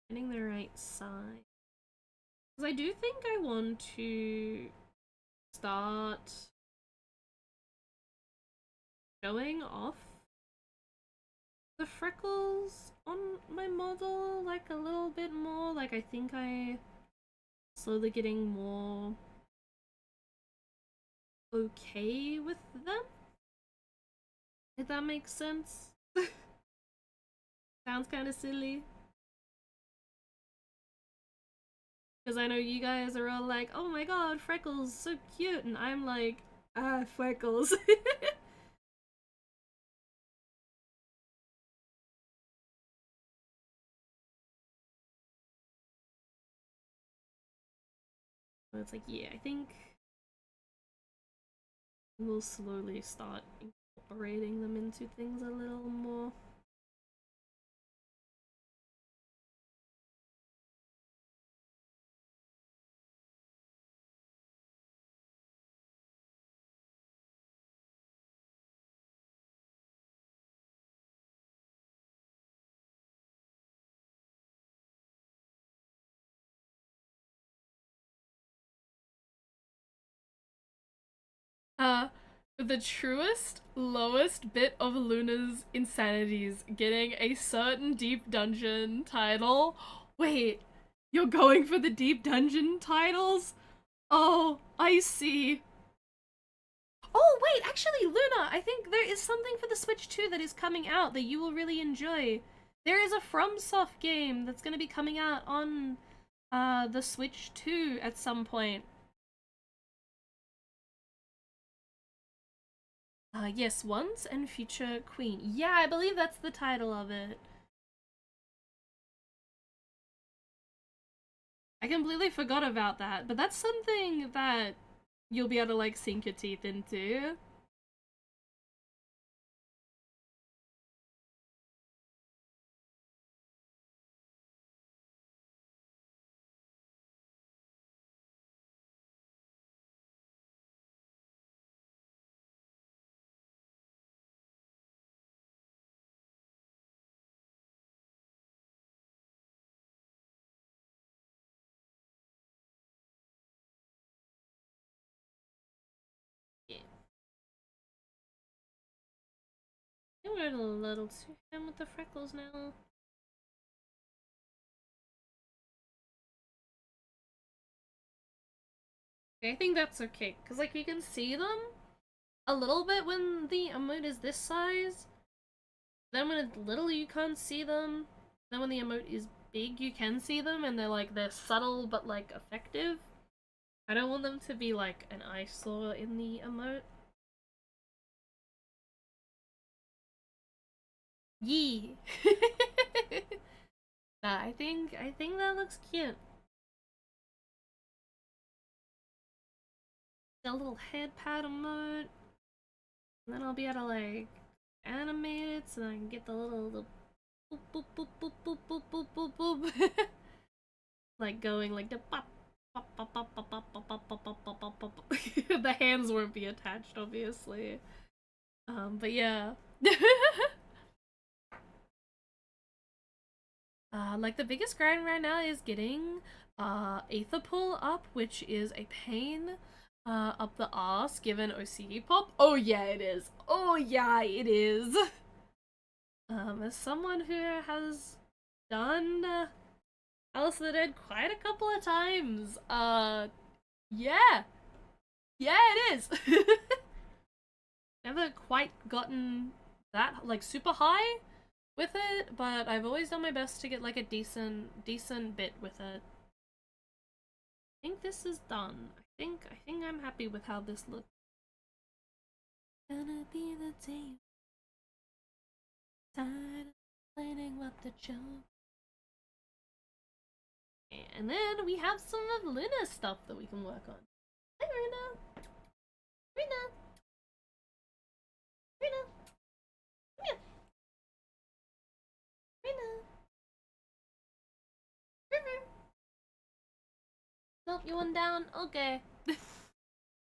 Finding the right side. Because I do think I want to start showing off the freckles on my model like a little bit more. Like, I think I slowly getting more okay with them, if that makes sense. Sounds kind of silly. Because I know you guys are all like, oh my god, Freckles, so cute, and I'm like, ah, Freckles. It's like, yeah, I think we'll slowly start incorporating them into things a little more. Uh, the truest, lowest bit of Luna's insanities getting a certain deep dungeon title. Wait, you're going for the deep dungeon titles? Oh, I see. Oh, wait, actually, Luna, I think there is something for the Switch 2 that is coming out that you will really enjoy. There is a FromSoft game that's going to be coming out on the Switch 2 at some point. Yes, Once and Future Queen. Yeah, I believe that's the title of it. I completely forgot about that, but that's something that you'll be able to like sink your teeth into. Yeah. We're a little too ham with the freckles now. I think that's okay, because like you can see them a little bit when the emote is this size. Then when it's little you can't see them. Then when the emote is big you can see them and they're subtle but like effective. I don't want them to be like an eyesore in the emote. Yee. Nah, I think that looks cute. Got a little head pad emote. And then I'll be able to like animate it so I can get the little boop boop boop boop boop boop boop boop boop. Like going like the pop pop pop pop pop pop pop pop pop pop pop pop. The hands won't be attached, obviously. But yeah. Like the biggest grind right now is getting Aether Pull up, which is a pain up the arse given OCE pop. Oh yeah, it is. Oh yeah, it is. As someone who has done Alice in the Dead quite a couple of times, yeah, yeah, it is. Never quite gotten that like super high with it, but I've always done my best to get like a decent bit with it. I think this is done. I think I'm happy with how this looks. Gonna be the day tired of complaining what the joke. And then we have some of Luna's stuff that we can work on. Hi Runa! Runa! Runa! Come here! Runa! River! Nope, you went down? Okay.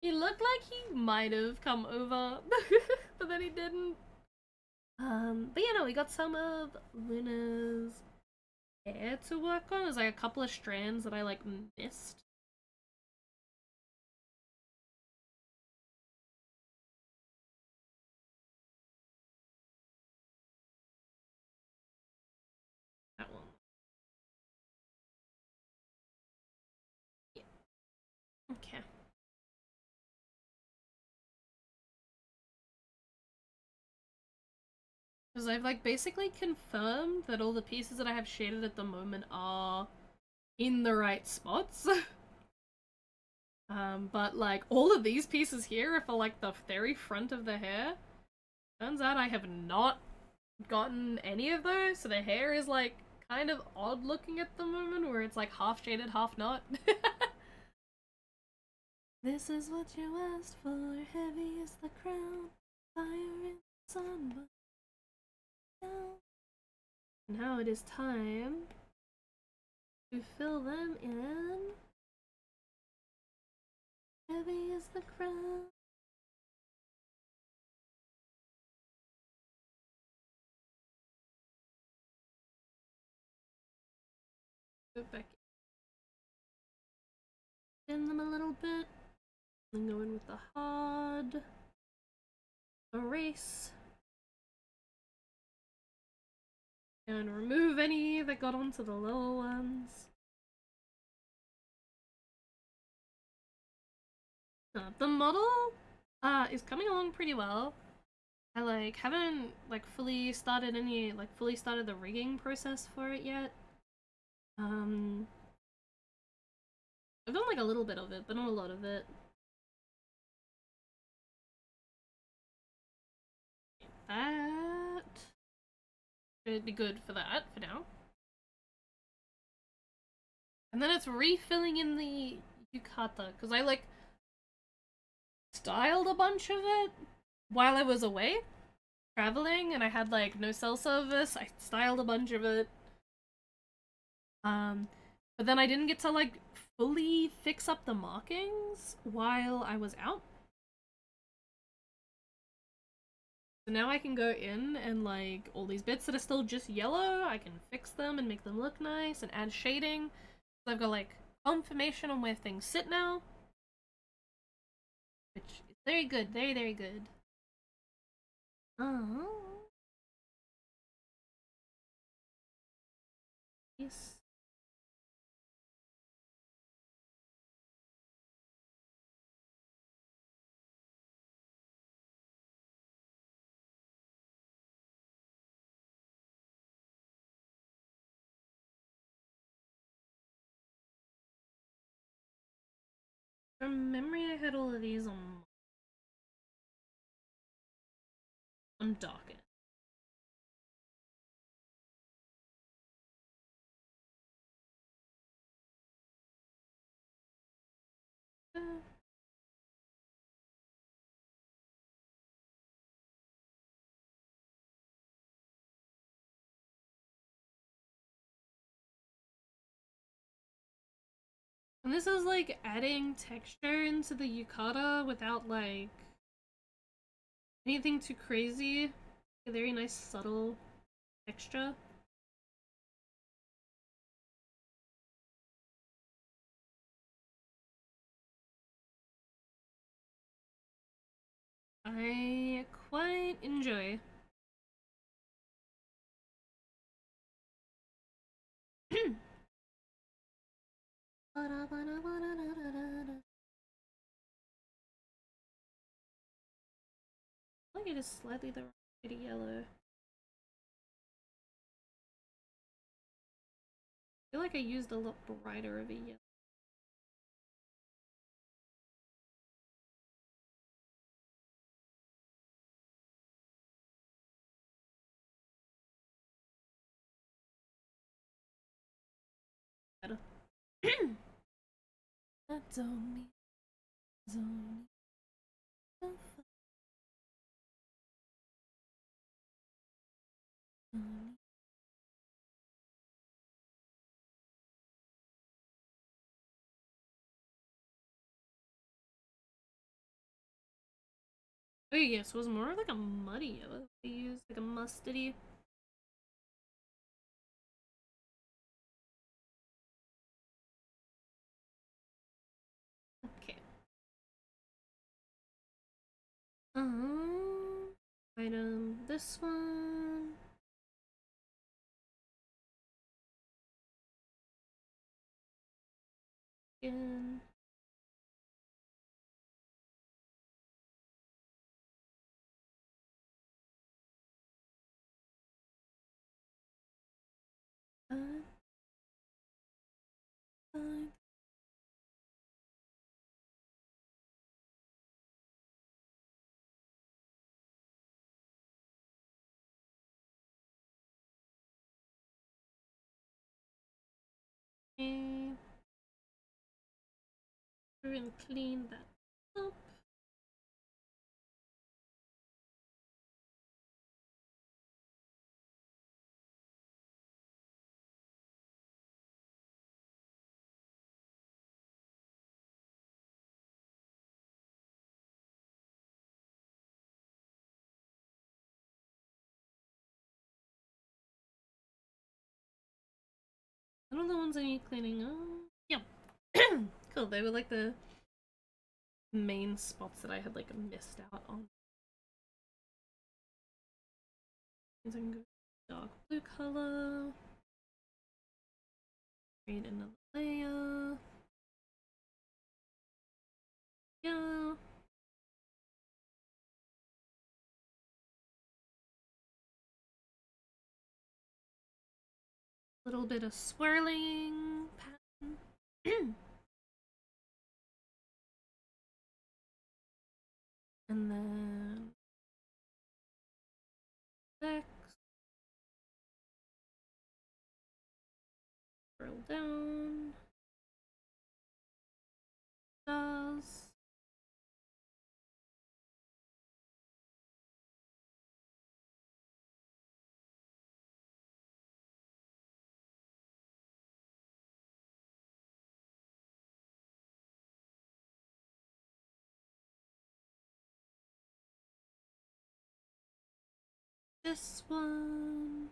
He looked like he might have come over, but then he didn't. But yeah, no, we got some of Luna's hair to work on. There's like a couple of strands that I like missed. That one. Yeah. Okay. Because I've like basically confirmed that all the pieces that I have shaded at the moment are in the right spots. But like all of these pieces here are for like the very front of the hair. Turns out I have not gotten any of those, so the hair is like kind of odd looking at the moment, where it's like half shaded, half not. This is what you asked for, heavy is the crown, fire in the sun, but now it is time to fill them in. Heavy is the crown. Go back in them a little bit. Then go in with the hard erase. And remove any that got onto the lower ones. The model is coming along pretty well. I like haven't like fully started the rigging process for it yet. I've done like a little bit of it, but not a lot of it. That should be good for that for now. And then it's refilling in the yukata, because I like styled a bunch of it while I was away traveling and I had like no cell service. I styled a bunch of it. But then I didn't get to like fully fix up the markings while I was out. So now I can go in and like all these bits that are still just yellow, I can fix them and make them look nice and add shading. So I've got like confirmation on where things sit now, which is very good, very, very good. Yes. From memory, I had all of these on docket. And this is like adding texture into the yukata without like anything too crazy. A very nice subtle texture. I quite enjoy. I think it is slightly the wrong shade of yellow. I feel like I used a lot brighter of a yellow. That's on me. Oh yes, it was more like a muddy yellow. I used like a mustardy. Okay. Item this one. Again. Uh, and clean that up. What are the ones I need cleaning up? Yep. Cool, they were like the main spots that I had like missed out on. Dark blue color. Create another layer. Yeah. A little bit of swirling pattern. And then next, scroll down. Does this one?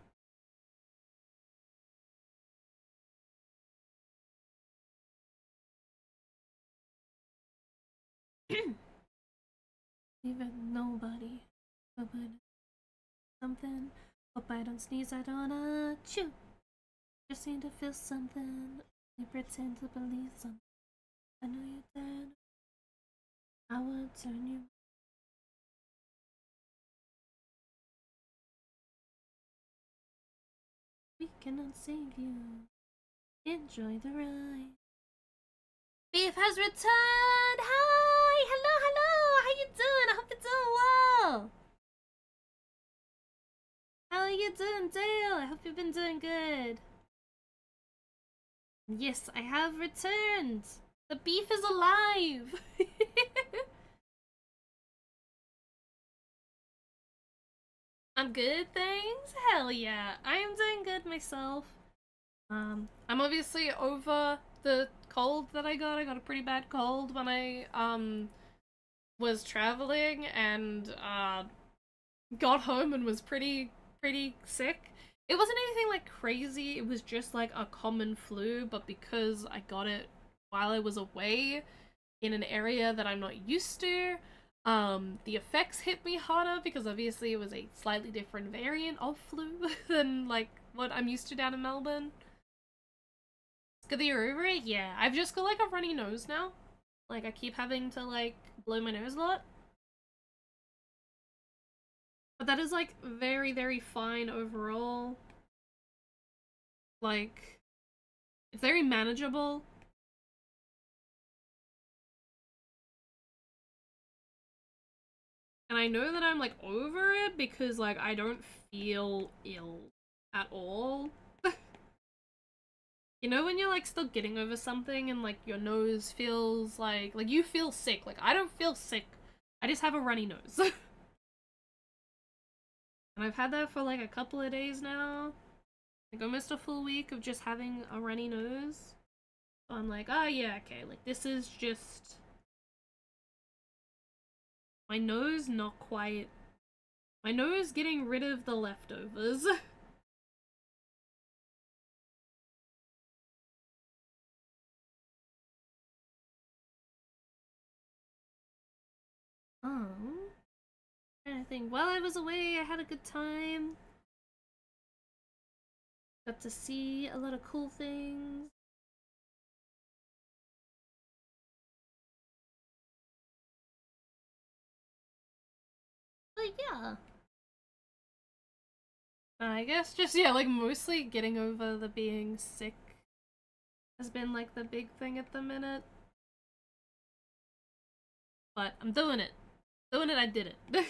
Even nobody. Nobody. Something. Hope I don't sneeze, I don't wanna chew. Just need to feel something. I pretend to believe something. I know you're dead. I will turn you. We cannot save you. Enjoy the ride. Beef has returned! Hi! Hello, hello! How you doing? I hope you're doing well! How are you doing, Dale? I hope you've been doing good. Yes, I have returned! The beef is alive! I'm good, thanks. Hell yeah. I am doing good myself. I'm obviously over the cold that I got. I got a pretty bad cold when I, was traveling and, got home and was pretty sick. It wasn't anything like crazy, it was just like a common flu, but because I got it while I was away in an area that I'm not used to, the effects hit me harder because obviously it was a slightly different variant of flu than like what I'm used to down in Melbourne. It's good that you're over it? Yeah, I've just got like a runny nose now. Like I keep having to like blow my nose a lot. But that is like very fine overall. Like, it's very manageable. And I know that I'm like over it because like I don't feel ill at all. You know when you're like still getting over something and like your nose feels like you feel sick. Like I don't feel sick. I just have a runny nose. And I've had that for like a couple of days now. Like almost a full week of just having a runny nose. So I'm like, oh yeah, okay, like this is just my nose not quite. My nose getting rid of the leftovers. Oh. Trying to think. While I was away, I had a good time. Got to see a lot of cool things. But yeah. I guess just, yeah, like mostly getting over the being sick has been like the big thing at the minute. But I'm doing it. Doing it, I did it.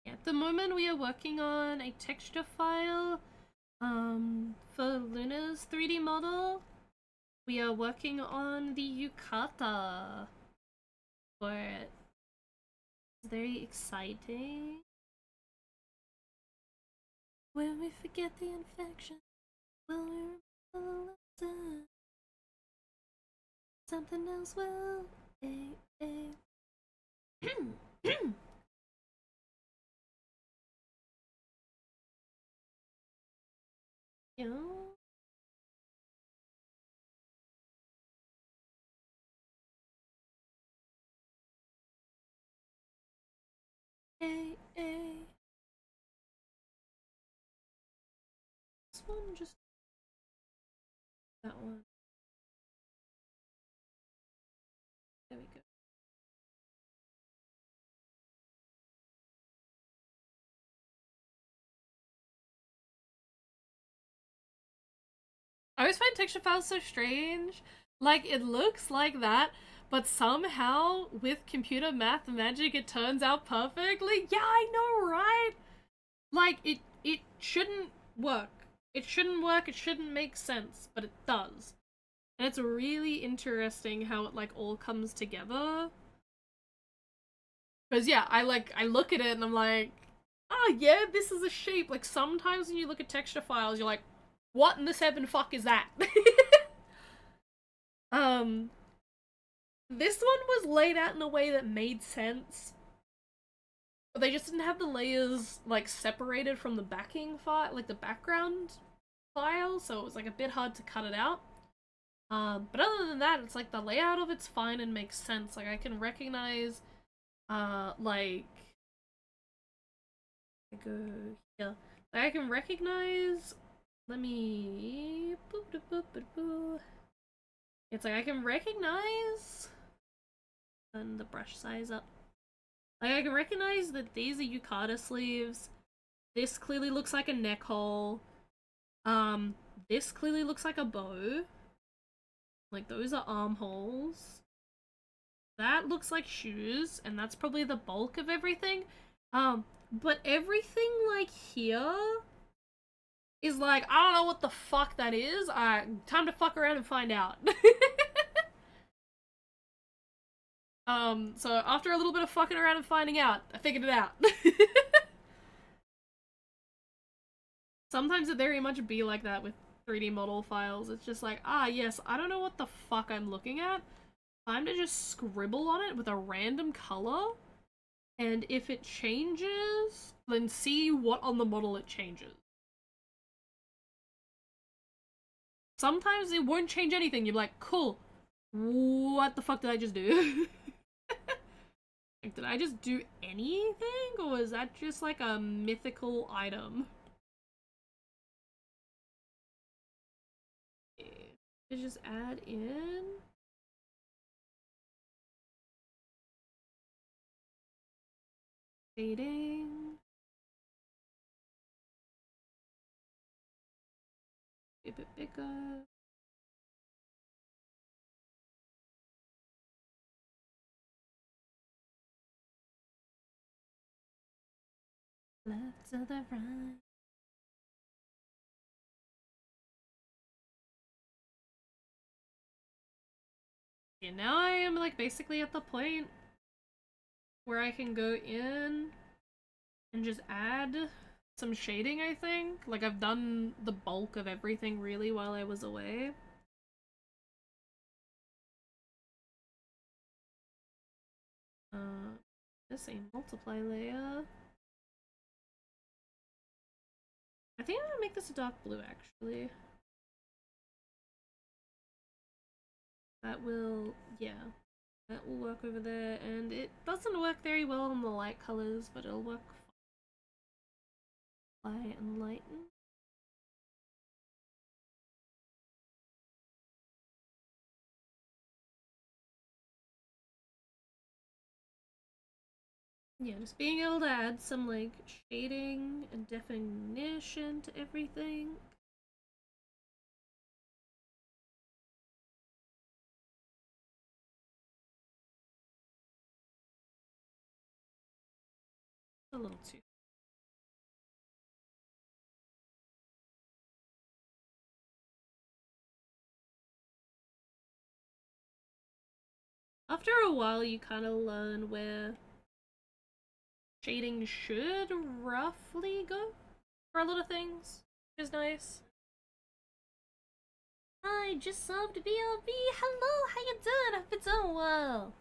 At the moment, we are working on a texture file for Luna's 3D model. We are working on the yukata for it. It's very exciting. When we forget the infection, will we remember the lesson? Something else will. Yo. This one just that one. There we go. I always find texture files so strange. Like, it looks like that, but somehow, with computer math magic, it turns out perfectly. Yeah, I know, right? Like, it shouldn't work. It shouldn't work, it shouldn't make sense, but it does. And it's really interesting how it, like, all comes together. Because, yeah, I look at it and I'm like, ah, yeah, this is a shape. Like, sometimes when you look at texture files, you're like, what in the seven fuck is that? um, this one was laid out in a way that made sense. But they just didn't have the layers, like, separated from the backing file, like, the background file, so it was, like, a bit hard to cut it out. But other than that, it's like the layout of it's fine and makes sense. Like, I can recognize, like, I go here. Like, I can recognize, let me, boop, boop, boop, boop, boop. It's like I can recognize, and the brush size up. Like, I can recognize that these are yukata sleeves. This clearly looks like a neck hole. This clearly looks like a bow. Like, those are armholes. That looks like shoes, and that's probably the bulk of everything. But everything, like, here is like, I don't know what the fuck that is. Time to fuck around and find out. So after a little bit of fucking around and finding out, I figured it out. Sometimes it very much be like that with 3D model files. It's just like, ah, yes, I don't know what the fuck I'm looking at. Time to just scribble on it with a random color, and if it changes, then see what on the model it changes. Sometimes it won't change anything. You're like, cool, what the fuck did I just do? Like, did I just do anything, or is that just like a mythical item? To just add in shading, a bit bigger. Left to the right. Yeah, now I am like basically at the point where I can go in and just add some shading, I think. Like, I've done the bulk of everything really while I was away. This a multiply layer. I think I'm gonna make this a dark blue, actually. That will, yeah. That will work over there, and it doesn't work very well on the light colors, but it'll work fine. Light and lighten. Yeah, just being able to add some, like, shading and definition to everything. A little too after a while you kind of learn where shading should roughly go for a lot of things, which is nice. I just subbed BLB. Hello, how you doing? I hope it's doing well.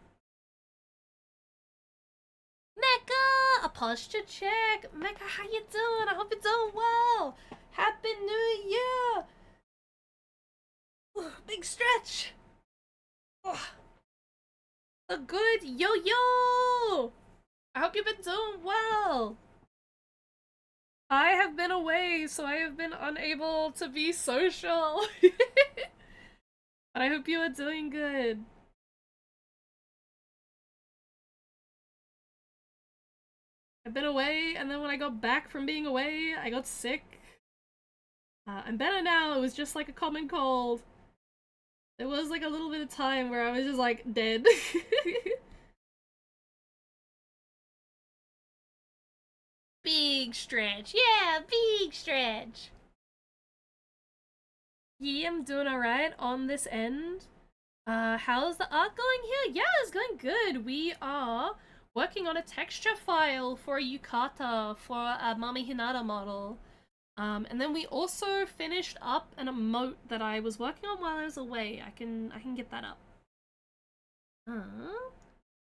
Mecca, a posture check. Mecca, how you doing? I hope you're doing well. Happy New Year. Big stretch. So good. Yo, yo. I hope you've been doing well. I have been away, so I have been unable to be social. But I hope you are doing good. I've been away, and then when I got back from being away, I got sick. I'm better now. It was just like a common cold. There was like a little bit of time where I was just like dead. Big stretch. Yeah, big stretch. Yeah, I'm doing alright on this end. How's the art going here? Yeah, it's going good. We are working on a texture file for a yukata for a Mami Hinata model. And then we also finished up an emote that I was working on while I was away. I can get that up.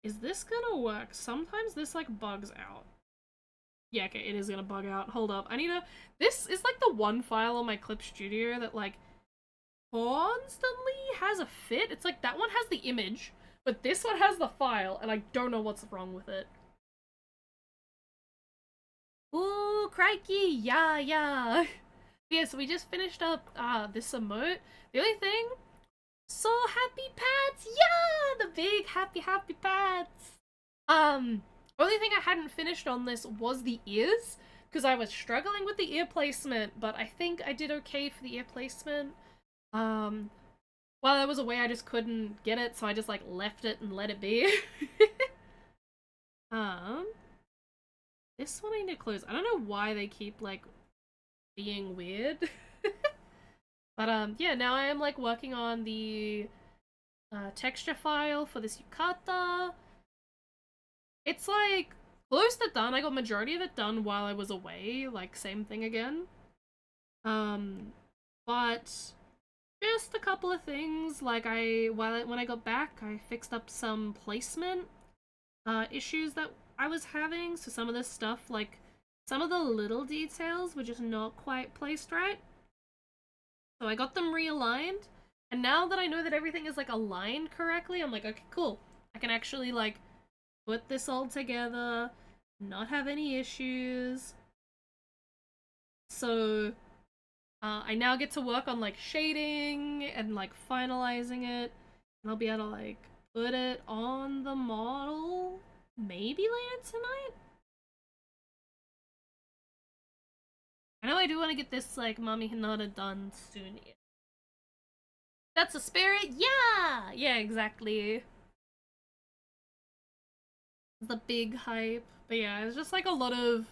Is this gonna work? Sometimes this like bugs out. Yeah, okay, it is gonna bug out. Hold up. I need to. This is like the one file on my Clip Studio that like constantly has a fit. It's like that one has the image, but this one has the file, and I don't know what's wrong with it. Ooh, crikey, yeah, yeah. Yeah, so we just finished up this emote. The only thing, so happy pats, yeah, the big happy pats. Only thing I hadn't finished on this was the ears, because I was struggling with the ear placement, but I think I did okay for the ear placement. While I was away, I just couldn't get it, so I just like left it and let it be. This one I need to close. I don't know why they keep like being weird. But yeah, now I am like working on the texture file for this yukata. It's like close to done. I got majority of it done while I was away, like same thing again. But just a couple of things, like when I got back, I fixed up some placement issues that I was having, so some of this stuff, like some of the little details were just not quite placed right. So I got them realigned, and now that I know that everything is like aligned correctly, I'm like, okay, cool. I can actually like put this all together, not have any issues. So I now get to work on like shading and like finalizing it, and I'll be able to like put it on the model maybe later tonight. I know I do want to get this like Mami Hinata done soon. That's a spirit? Yeah! Yeah, exactly. The big hype. But yeah, it's just like a lot of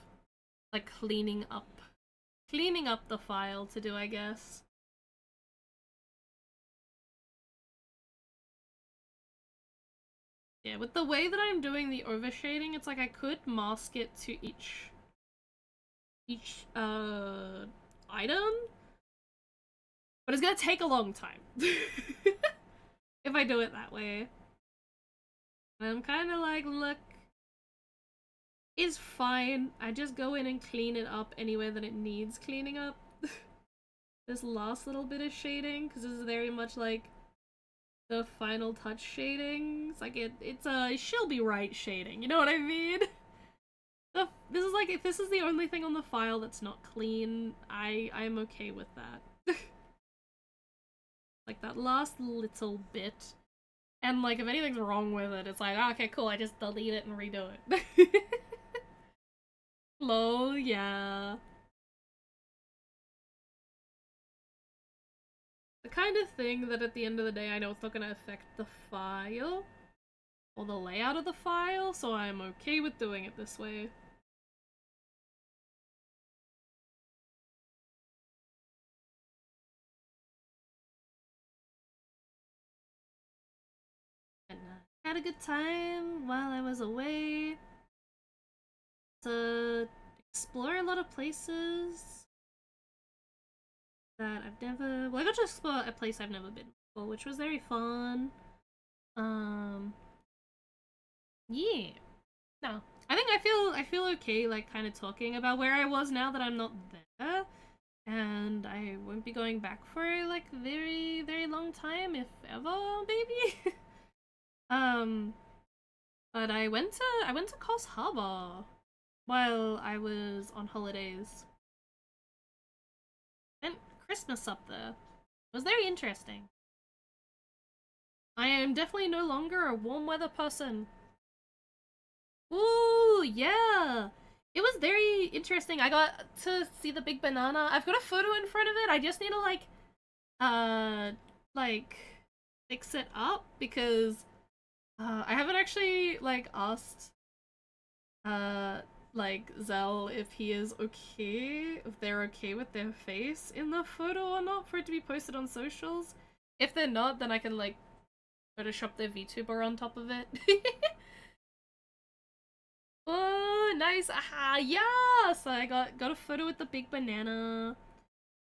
like cleaning up the file to do, I guess. Yeah, with the way that I'm doing the overshading, it's like I could mask it to each item, but it's gonna take a long time if I do it that way. And I'm kind of like, look, it's fine. I just go in and clean it up anywhere that it needs cleaning up. This last little bit of shading, because this is very much like the final touch shading. It's like it's a she'll be right shading. You know what I mean? This is like, if this is the only thing on the file that's not clean, I'm okay with that. Like that last little bit. And like if anything's wrong with it, it's like, oh, okay, cool, I just delete it and redo it. Lol, yeah. The kind of thing that at the end of the day I know it's not gonna affect the file or the layout of the file, so I'm okay with doing it this way. And had a good time while I was away to explore a lot of places that I've never. Well, I got to explore a place I've never been before, which was very fun. Yeah. No, I feel okay, like kind of talking about where I was now that I'm not there, and I won't be going back for like very very long time, if ever, maybe. um, but I went to Coast Harbor while I was on holidays. Spent Christmas up there. It was very interesting. I am definitely no longer a warm weather person. Ooh, yeah. It was very interesting. I got to see the big banana. I've got a photo in front of it. I just need to uh, like fix it up because I haven't actually like asked like Zell if he is okay, if they're okay with their face in the photo or not for it to be posted on socials. If they're not, then I can like Photoshop their VTuber on top of it. Oh, nice! Aha, yeah! So I got a photo with the big banana.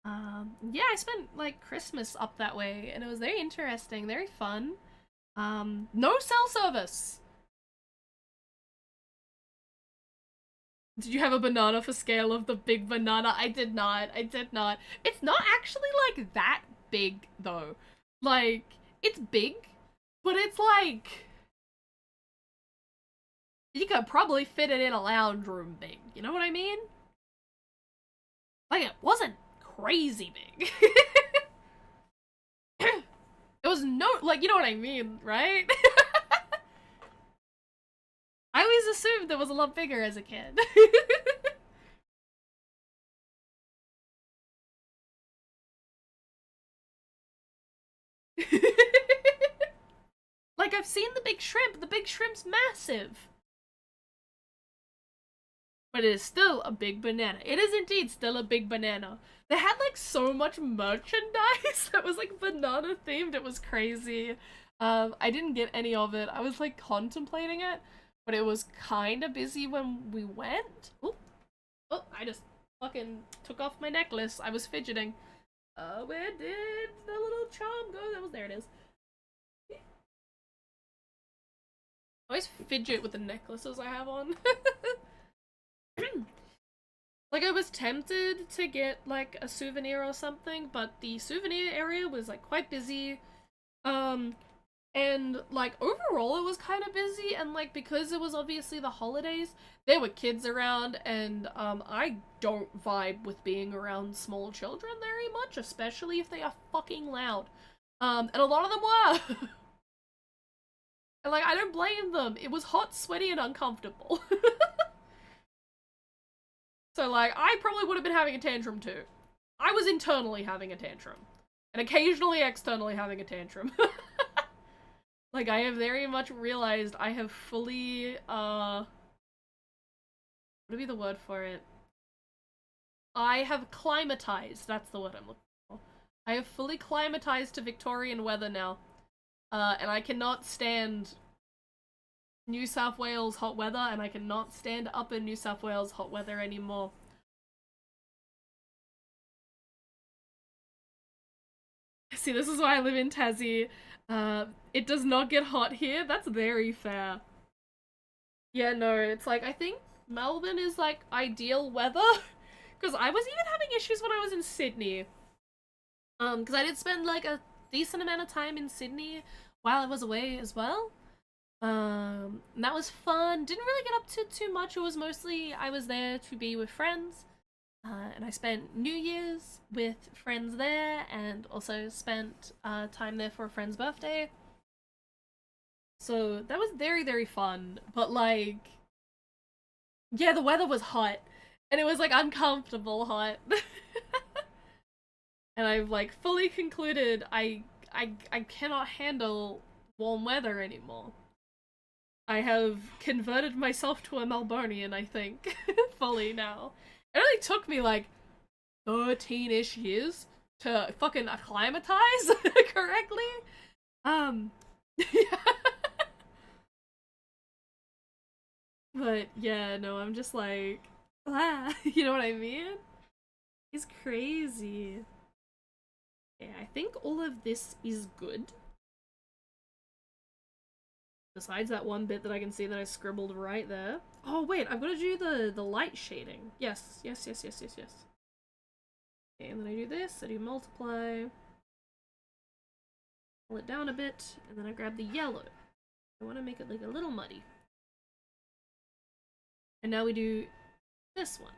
Yeah, I spent like Christmas up that way, and it was very interesting, very fun. No cell service. Did you have a banana for scale of the big banana? I did not. I did not. It's not actually like that big though. Like it's big, but it's like you could probably fit it in a lounge room big. You know what I mean? Like, it wasn't crazy big. It was no, like, you know what I mean, right? I always assumed it was a lot bigger as a kid. Like, I've seen the big shrimp. The big shrimp's massive. But it is still a big banana. It is indeed still a big banana. They had like so much merchandise that was like banana themed. It was crazy. I didn't get any of it. I was like contemplating it, but it was kind of busy when we went. Oop. Oh, I just fucking took off my necklace. I was fidgeting. Where did the little charm go? There it is. I always fidget with the necklaces I have on. Like, I was tempted to get, like, a souvenir or something, but the souvenir area was, like, quite busy. And, like, overall it was kind of busy, and, like, because it was obviously the holidays, there were kids around, and, I don't vibe with being around small children very much, especially if they are fucking loud. And a lot of them were! And, like, I don't blame them. It was hot, sweaty, and uncomfortable. So, like, I probably would have been having a tantrum too. I was internally having a tantrum. And occasionally externally having a tantrum. Like, I have very much realized I have fully, what would be the word for it? I have climatized. That's the word I'm looking for. I have fully climatized to Victorian weather now. And I cannot stand New South Wales hot weather, and I cannot stand upper New South Wales hot weather anymore. See, this is why I live in Tassie. It does not get hot here. That's very fair. Yeah, no, it's like, I think Melbourne is like ideal weather. Because I was even having issues when I was in Sydney. Because I did spend like a decent amount of time in Sydney while I was away as well. And that was fun. Didn't really get up to too much. It was mostly I was there to be with friends. And I spent New Year's with friends there, and also spent time there for a friend's birthday. So that was very, very fun. But like, yeah, the weather was hot, and it was like uncomfortable hot. And I've like fully concluded I cannot handle warm weather anymore. I have converted myself to a Melburnian, I think, fully now. It only took me like 13-ish years to fucking acclimatize correctly. Yeah. But yeah, no, I'm just like, ah, you know what I mean? He's crazy. Yeah, I think all of this is good. Besides that one bit that I can see that I scribbled right there. Oh wait, I've got to do the light shading. Yes, yes, yes, yes, yes, yes. Okay, and then I do this, I do multiply. Pull it down a bit, and then I grab the yellow. I want to make it like a little muddy. And now we do this one.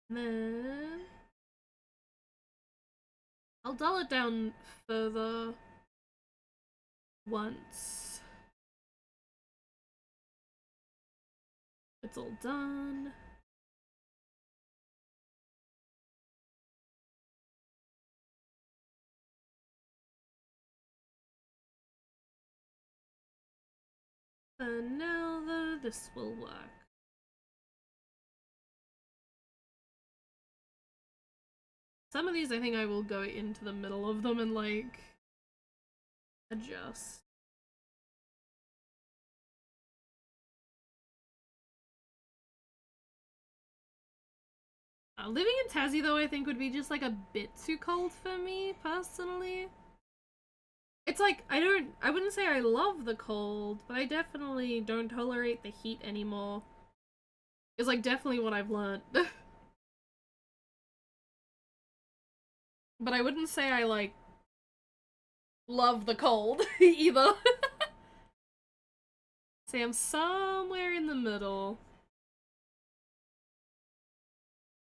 And then I'll dull it down further once it's all done. And now this will work. Some of these I think I will go into the middle of them and like adjust. Living in Tassie though I think would be just like a bit too cold for me personally. It's like I wouldn't say I love the cold, but I definitely don't tolerate the heat anymore. It's like definitely what I've learned. But I wouldn't say I like love the cold either. Say I'm somewhere in the middle.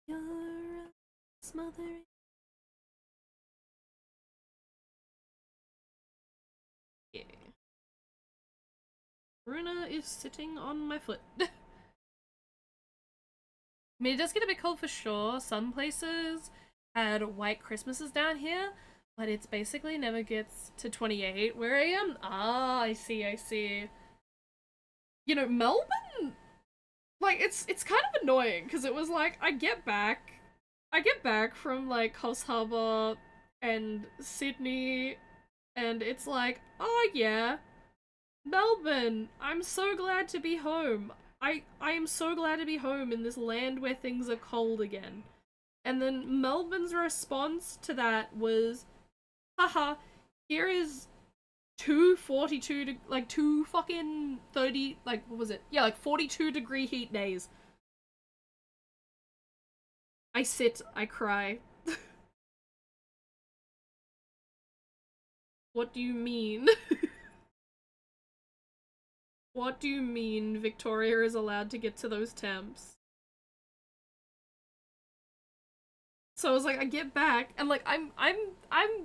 You're smothering. Yeah. Runa is sitting on my foot. I mean, it does get a bit cold for sure. Some places had white Christmases down here, but it's basically never gets to 28 where I am. Ah, I see, I see. You know, Melbourne, like, it's kind of annoying, because it was like, I get back from, like, Coffs Harbour and Sydney, and it's like, oh yeah, Melbourne, I'm so glad to be home. I am so glad to be home in this land where things are cold again. And then Melbourne's response to that was, haha, here is two 42, like two fucking 30, like, what was it? Yeah, like 42-degree heat days. I sit, I cry. What do you mean? What do you mean Victoria is allowed to get to those temps? So I was like, I get back, and like I'm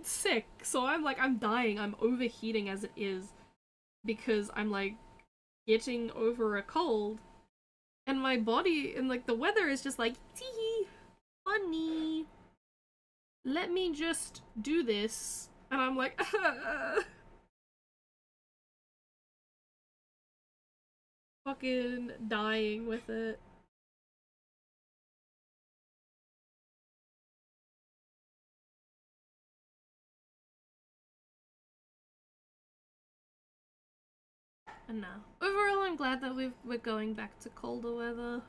sick, so I'm like I'm dying, I'm overheating as it is, because I'm like getting over a cold, and my body and like the weather is just like, tee, funny. Let me just do this, and I'm like, fucking dying with it. And now, overall, I'm glad that we're going back to colder weather.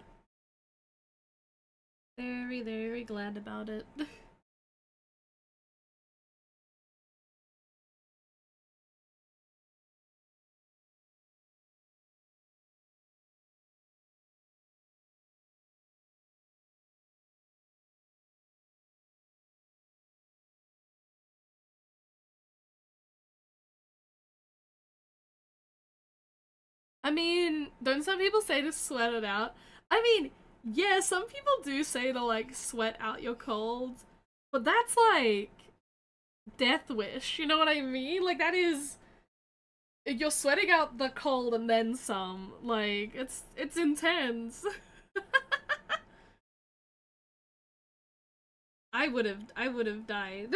Very, very glad about it. I mean, don't some people say to sweat it out? I mean, yeah, some people do say to like sweat out your colds, but that's like death wish, you know what I mean? Like that is you're sweating out the cold and then some. Like it's intense. I would have died.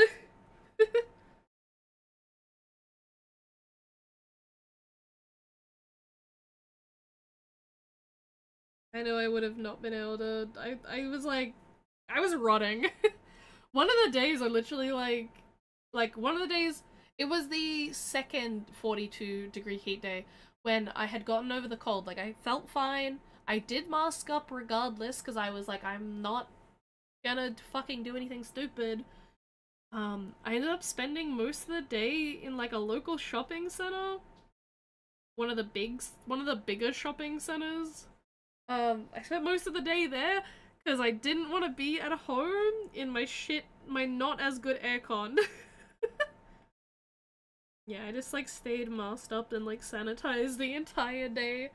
I know I would have not been able to. I was like, I was rotting. One of the days I literally like one of the days It was the second 42-degree heat day when I had gotten over the cold. Like, I felt fine. I did mask up regardless because I was like, I'm not gonna fucking do anything stupid. I ended up spending most of the day in like a local shopping center. One of the bigger shopping centers. I spent most of the day there because I didn't want to be at home in my not as good aircon. Yeah, I just like stayed masked up and like sanitized the entire day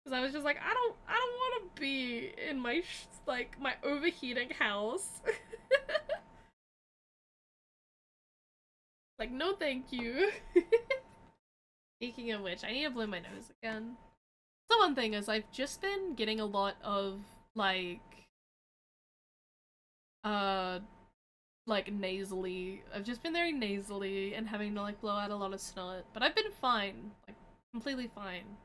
because I was just like, I don't want to be in my like my overheating house. Like, no, thank you. Speaking of which, I need to blow my nose again. So one thing is I've just been getting a lot of like uh like nasally. I've just been very nasally and having to like blow out a lot of snot, but I've been fine, like completely fine.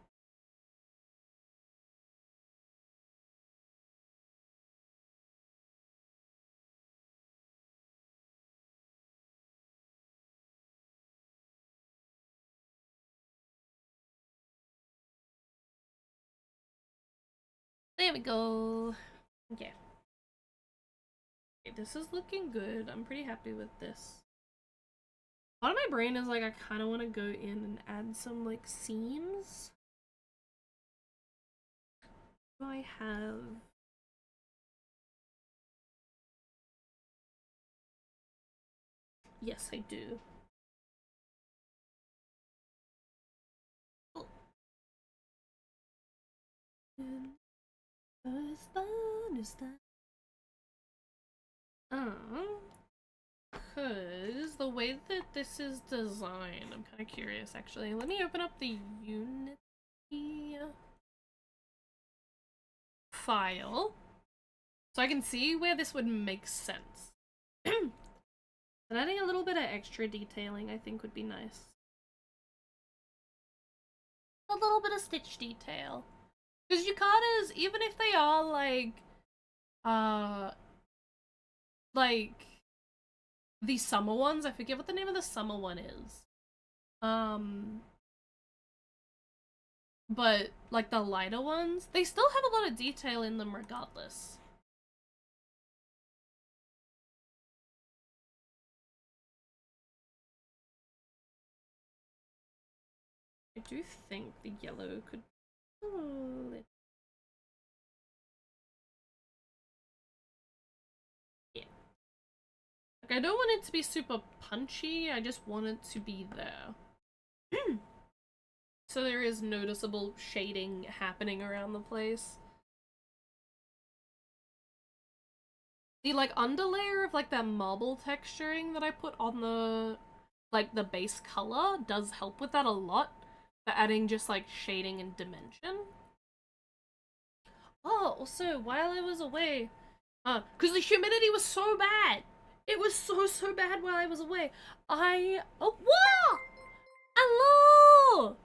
There we go. Okay. Okay, this is looking good. I'm pretty happy with this. Part of my brain is like I kind of want to go in and add some like seams. Do I have? Yes, I do. Oh. Because the way that this is designed, I'm kind of curious actually. Let me open up the Unity file so I can see where this would make sense. And adding a little bit of extra detailing I think would be nice. A little bit of stitch detail. Because yukatas, even if they are uh, like the summer ones, I forget what the name of the summer one is. But like the lighter ones, they still have a lot of detail in them regardless. I do think the yellow could. Oh, yeah. Like I don't want it to be super punchy. I just want it to be there. So there is noticeable shading happening around the place. The like underlayer of like that marble texturing that I put on the like the base color does help with that a lot. For adding just like shading and dimension. Oh, also while I was away, because the humidity was so bad. It was so bad while I was away. Oh, what? Hello!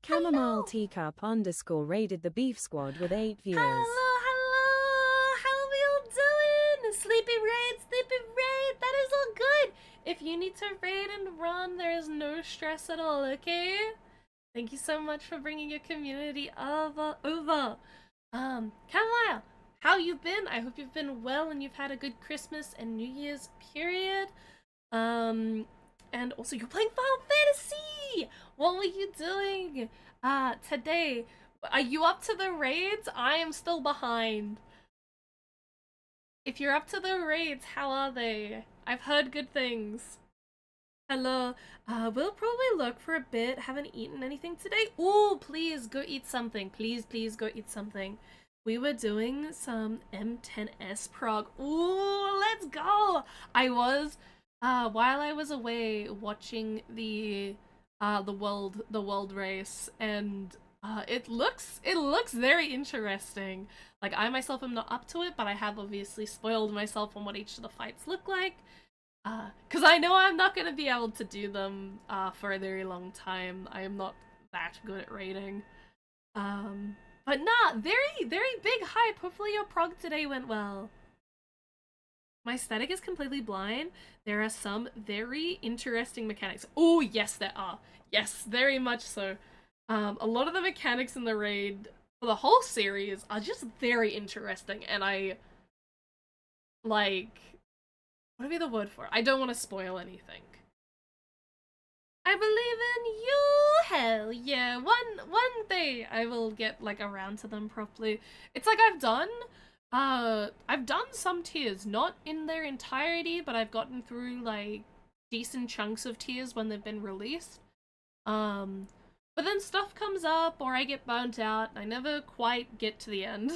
Chamomile Teacup _ raided the Beef Squad with 8 viewers. Hello! How are we all doing? Sleepy raid, that is all good. If you need to raid and run, there is no stress at all, okay? Thank you so much for bringing your community over. Carlisle, how you been? I hope you've been well and you've had a good Christmas and New Year's period. And also you're playing Final Fantasy! What were you doing today? Are you up to the raids? I am still behind. If you're up to the raids, how are they? I've heard good things. Hello. We'll probably lurk for a bit. Haven't eaten anything today. Ooh, please go eat something. Please go eat something. We were doing some M10S prog. Ooh, let's go! I was while I was away watching the world race, and it looks very interesting. Like I myself am not up to it, but I have obviously spoiled myself on what each of the fights look like. Cause I know I'm not gonna be able to do them for a very long time. I am not that good at raiding. But nah, very big hype. Hopefully your prog today went well. my aesthetic is completely blind. There are some very interesting mechanics. Oh, yes, there are. Yes, very much so. A lot of the mechanics in the raid for the whole series are just very interesting, and I like, what would be the word for it? I don't want to spoil anything. I believe in you. Hell yeah. One day I will get like around to them properly. It's like I've done some tiers, not in their entirety, but I've gotten through like decent chunks of tiers when they've been released. But then stuff comes up or I get burnt out. I never quite get to the end.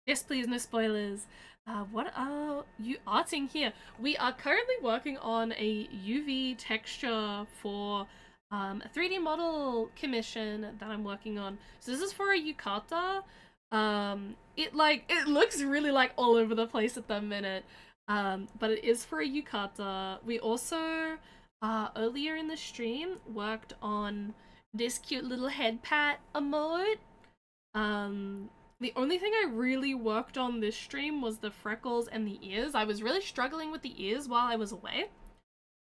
Yes, please, no spoilers. What are you arting here? We are currently working on a UV texture for a 3D model commission that I'm working on. So this is for a yukata. It looks really like all over the place at the minute. But it is for a yukata. We also earlier in the stream worked on this cute little head pat emote. The only thing I really worked on this stream was the freckles and the ears. I was really struggling with the ears while I was away.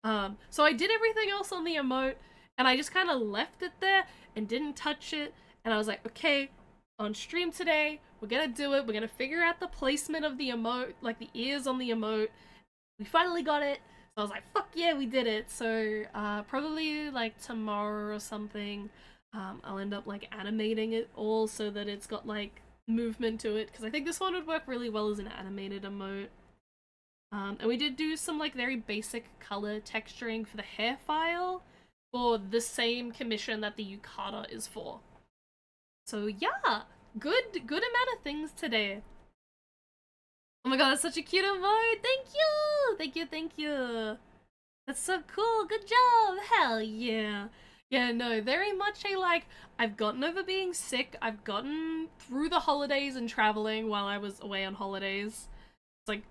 So I did everything else on the emote, and I just kind of left it there and didn't touch it. And I was like, okay, on stream today, we're gonna do it. We're gonna figure out the placement of the emote, like the ears on the emote. We finally got it. So I was like, fuck yeah, we did it. So probably like tomorrow or something, I'll end up like animating it all so that it's got like movement to it, because I think this one would work really well as an animated emote. And we did do some like very basic color texturing for the hair file for the same commission that the yukata is for. So yeah, good amount of things today. Oh my god, that's such a cute emote! Thank you! That's so cool, good job! Hell yeah! Yeah, no, very much I've gotten over being sick, I've gotten through the holidays and traveling while I was away on holidays. It's like,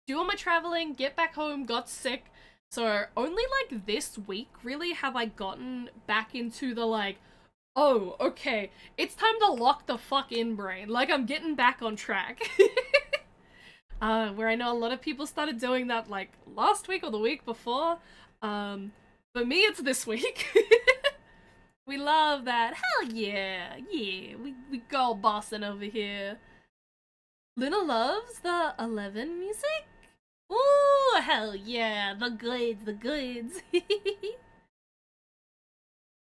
do all my traveling, get back home, got sick. So only like this week really have I gotten back into the like, oh, okay, it's time to lock the fuck in brain. Like, I'm getting back on track. Where I know a lot of people started doing that like last week or the week before. For me, it's this week. We love that. Hell yeah. Yeah, we go bossing over here. Luna loves the 11 music? Ooh, hell yeah. The goods.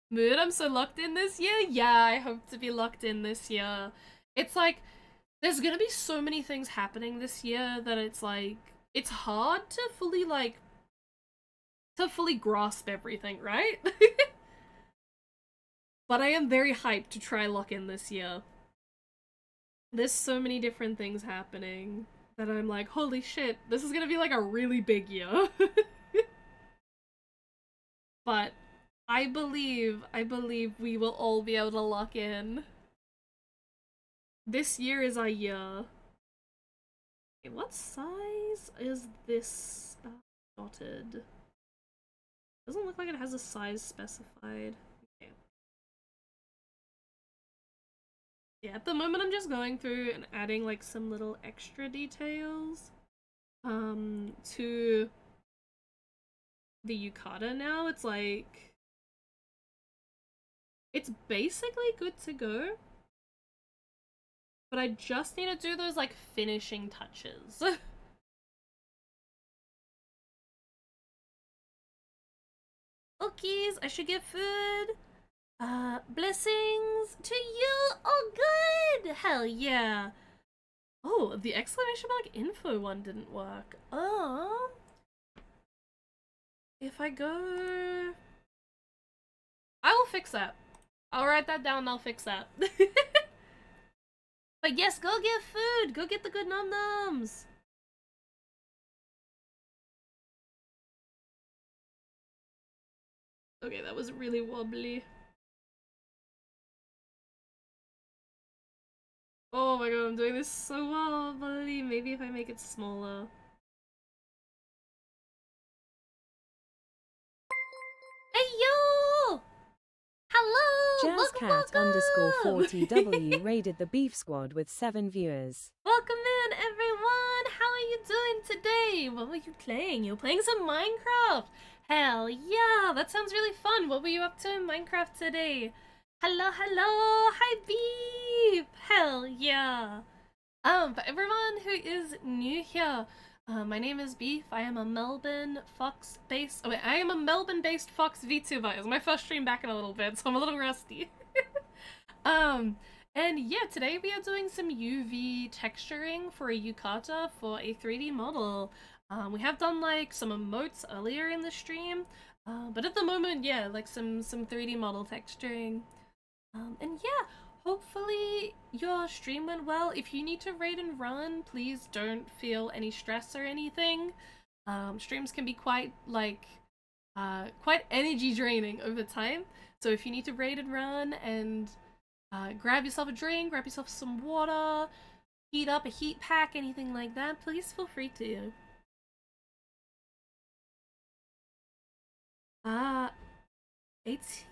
Mood, I'm so locked in this year? Yeah, I hope to be locked in this year. It's like, there's gonna be so many things happening this year that it's like, it's hard to fully grasp everything, right? But I am very hyped to try lock in this year. There's so many different things happening that I'm like, holy shit, this is gonna be like a really big year. But I believe we will all be able to lock in. This year is our year. Okay, what size is this dotted? Doesn't look like it has a size specified. Okay. Yeah, at the moment I'm just going through and adding like some little extra details to the yukata now. It's like, it's basically good to go, but I just need to do those like finishing touches. Cookies, I should get food. Blessings to you. Oh, good. Hell yeah. Oh, the exclamation mark info one didn't work. If I go, I will fix that. I'll write that down and I'll fix that. But yes, go get food. Go get the good num nums. Okay, that was really wobbly. Oh my god, I'm doing this so wobbly. Maybe if I make it smaller. Hey yo! Hello! JazzCat_40W raided the Beef Squad with 7 viewers. Welcome in, everyone! How are you doing today? What were you playing? You were playing some Minecraft. Hell yeah, that sounds really fun. What were you up to in Minecraft today? Hello, hello, hi Beef. Hell yeah. For everyone who is new here, my name is Beef. I am a Melbourne-based Fox VTuber. It was my first stream back in a little bit, so I'm a little rusty. And yeah, today we are doing some UV texturing for a yukata for a 3D model. We have done like some emotes earlier in the stream, but at the moment, yeah, like some 3D model texturing. And yeah, hopefully your stream went well. If you need to raid and run, please don't feel any stress or anything. Streams can be quite energy draining over time. So if you need to raid and run and grab yourself a drink, grab yourself some water, heat up a heat pack, anything like that, please feel free to. AT...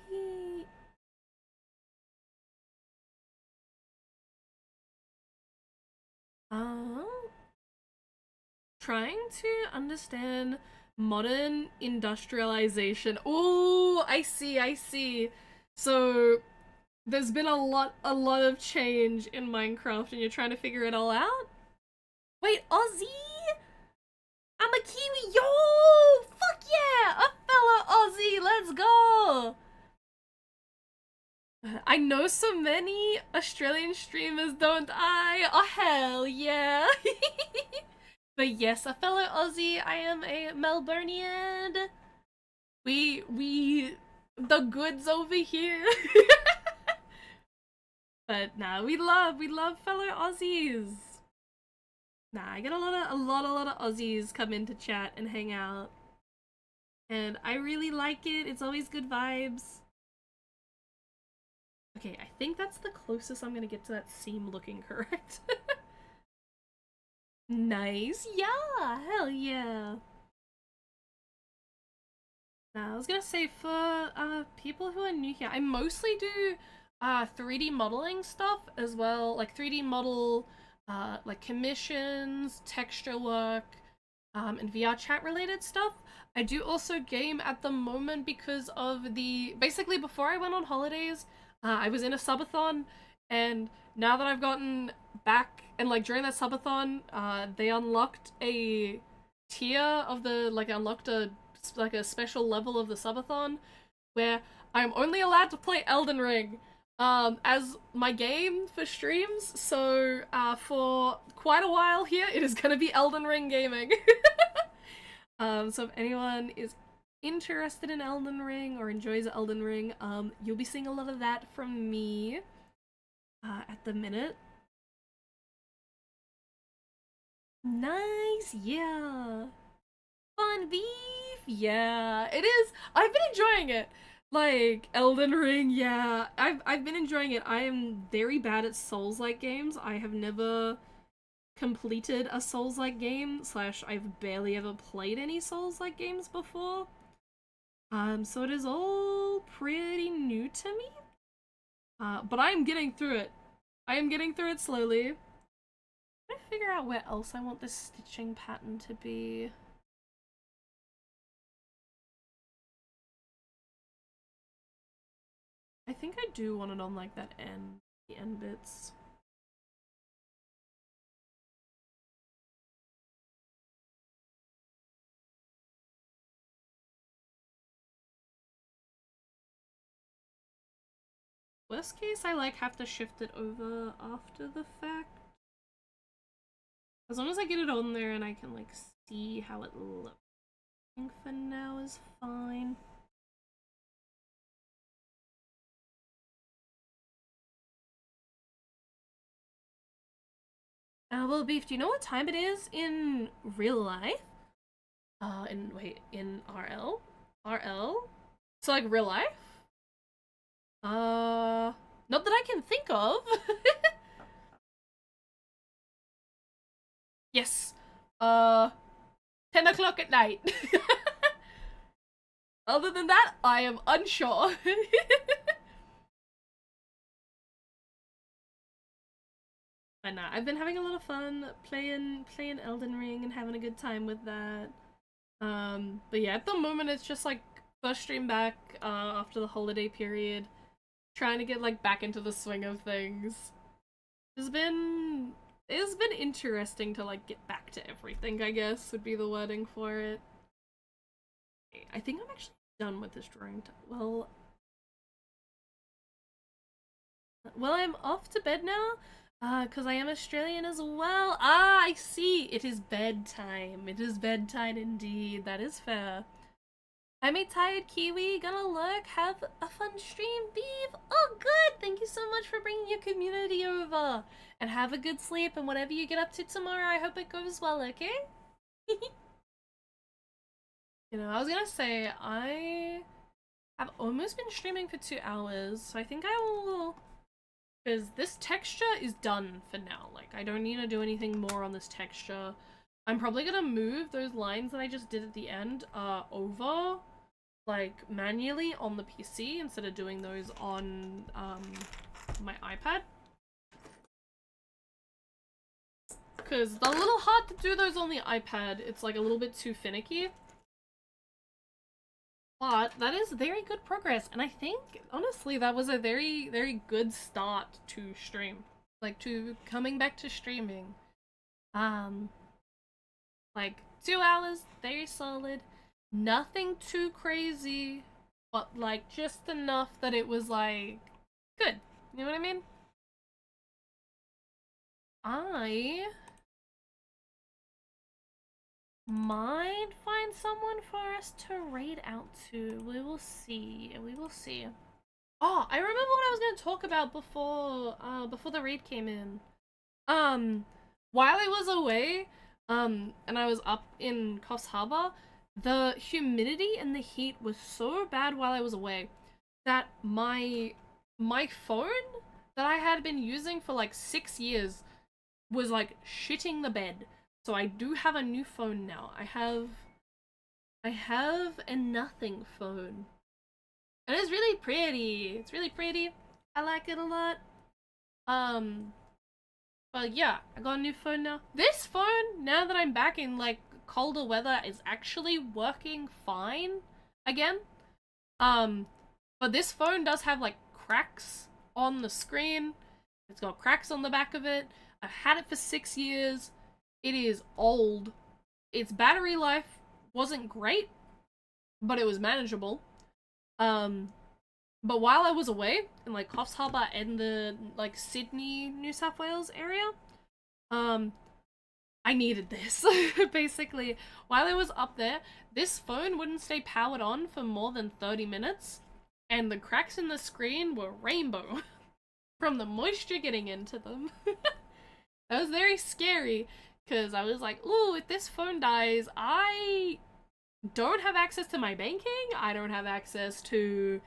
Trying to understand modern industrialization. Oh, I see. So there's been a lot of change in Minecraft and you're trying to figure it all out? Wait, Aussie? I'm a Kiwi, yo! Fuck yeah! A fellow Aussie, let's go! I know so many Australian streamers, don't I? Oh, hell yeah! But yes, a fellow Aussie, I am a Melburnian. The goods over here. But nah, we love fellow Aussies. Nah, I get a lot of Aussies come into chat and hang out. And I really like it. It's always good vibes. Okay, I think that's the closest I'm gonna get to that seam looking correct. Nice, yeah, hell yeah. Now, I was gonna say, for people who are new here, I mostly do 3D modeling stuff as well, like 3D model, like commissions, texture work, and VR chat related stuff. I do also game at the moment because of basically before I went on holidays, I was in a subathon, and now that I've gotten back, and like during that subathon, they unlocked a tier of unlocked a special level of the subathon where I'm only allowed to play Elden Ring as my game for streams, so for quite a while here it is gonna be Elden Ring gaming. So if anyone is interested in Elden Ring or enjoys Elden Ring, you'll be seeing a lot of that from me at the minute. Nice, yeah. Fun beef, yeah. It is. I've been enjoying it. Like Elden Ring, yeah. I've been enjoying it. I am very bad at Souls-like games. I have never completed a Souls-like game, / I've barely ever played any Souls-like games before. So it is all pretty new to me. But I am getting through it. I am getting through it slowly. I'm trying to figure out where else I want this stitching pattern to be. I think I do want it on like the end bits. Worst case, I have to shift it over after the fact. As long as I get it on there and I can see how it looks. I think for now is fine. Well, Beef, do you know what time it is in real life? In RL? RL? So real life? Not that I can think of. Yes. 10 o'clock at night. Other than that, I am unsure. But nah, I've been having a lot of fun playing Elden Ring and having a good time with that. But yeah, at the moment it's just like first stream back after the holiday period, trying to get like back into the swing of things. It's been interesting to like get back to everything, I guess would be the wording for it. I think I'm actually done with this drawing. Well, I'm off to bed now. Because I am Australian as well. Ah, I see. It is bedtime. It is bedtime indeed. That is fair. I'm a tired Kiwi. Gonna lurk. Have a fun stream, Beef. Oh, good. Thank you so much for bringing your community over. And have a good sleep. And whatever you get up to tomorrow, I hope it goes well, okay? You know, I was gonna say, I have almost been streaming for 2 hours. So I think I will... Because this texture is done for now. Like, I don't need to do anything more on this texture. I'm probably gonna move those lines that I just did at the end over, like, manually on the PC instead of doing those on my iPad. Because they're a little hard to do those on the iPad. It's like a little bit too finicky. But that is very good progress, and I think, honestly, that was a very, very good start to stream. Like, to coming back to streaming. Like, 2 hours, very solid. Nothing too crazy, but, like, just enough that it was, like, good. You know what I mean? I might find someone for us to raid out to. We will see. We will see. Oh, I remember what I was going to talk about before the raid came in. While I was away, and I was up in Coffs Harbour, the humidity and the heat was so bad while I was away that my phone that I had been using for like 6 years was like shitting the bed. So I do have a new phone now. I have a nothing phone. And it's really pretty. It's really pretty. I like it a lot. But yeah, I got a new phone now. This phone, now that I'm back in like colder weather, is actually working fine again. But this phone does have like cracks on the screen. It's got cracks on the back of it. I've had it for 6 years. It is old. Its battery life wasn't great, but it was manageable. But while I was away in like Coffs Harbour and the like Sydney, New South Wales area, I needed this. Basically, while I was up there, this phone wouldn't stay powered on for more than 30 minutes, and the cracks in the screen were rainbow from the moisture getting into them. That was very scary. Because I was like, ooh, if this phone dies, I don't have access to my banking. I don't have access to,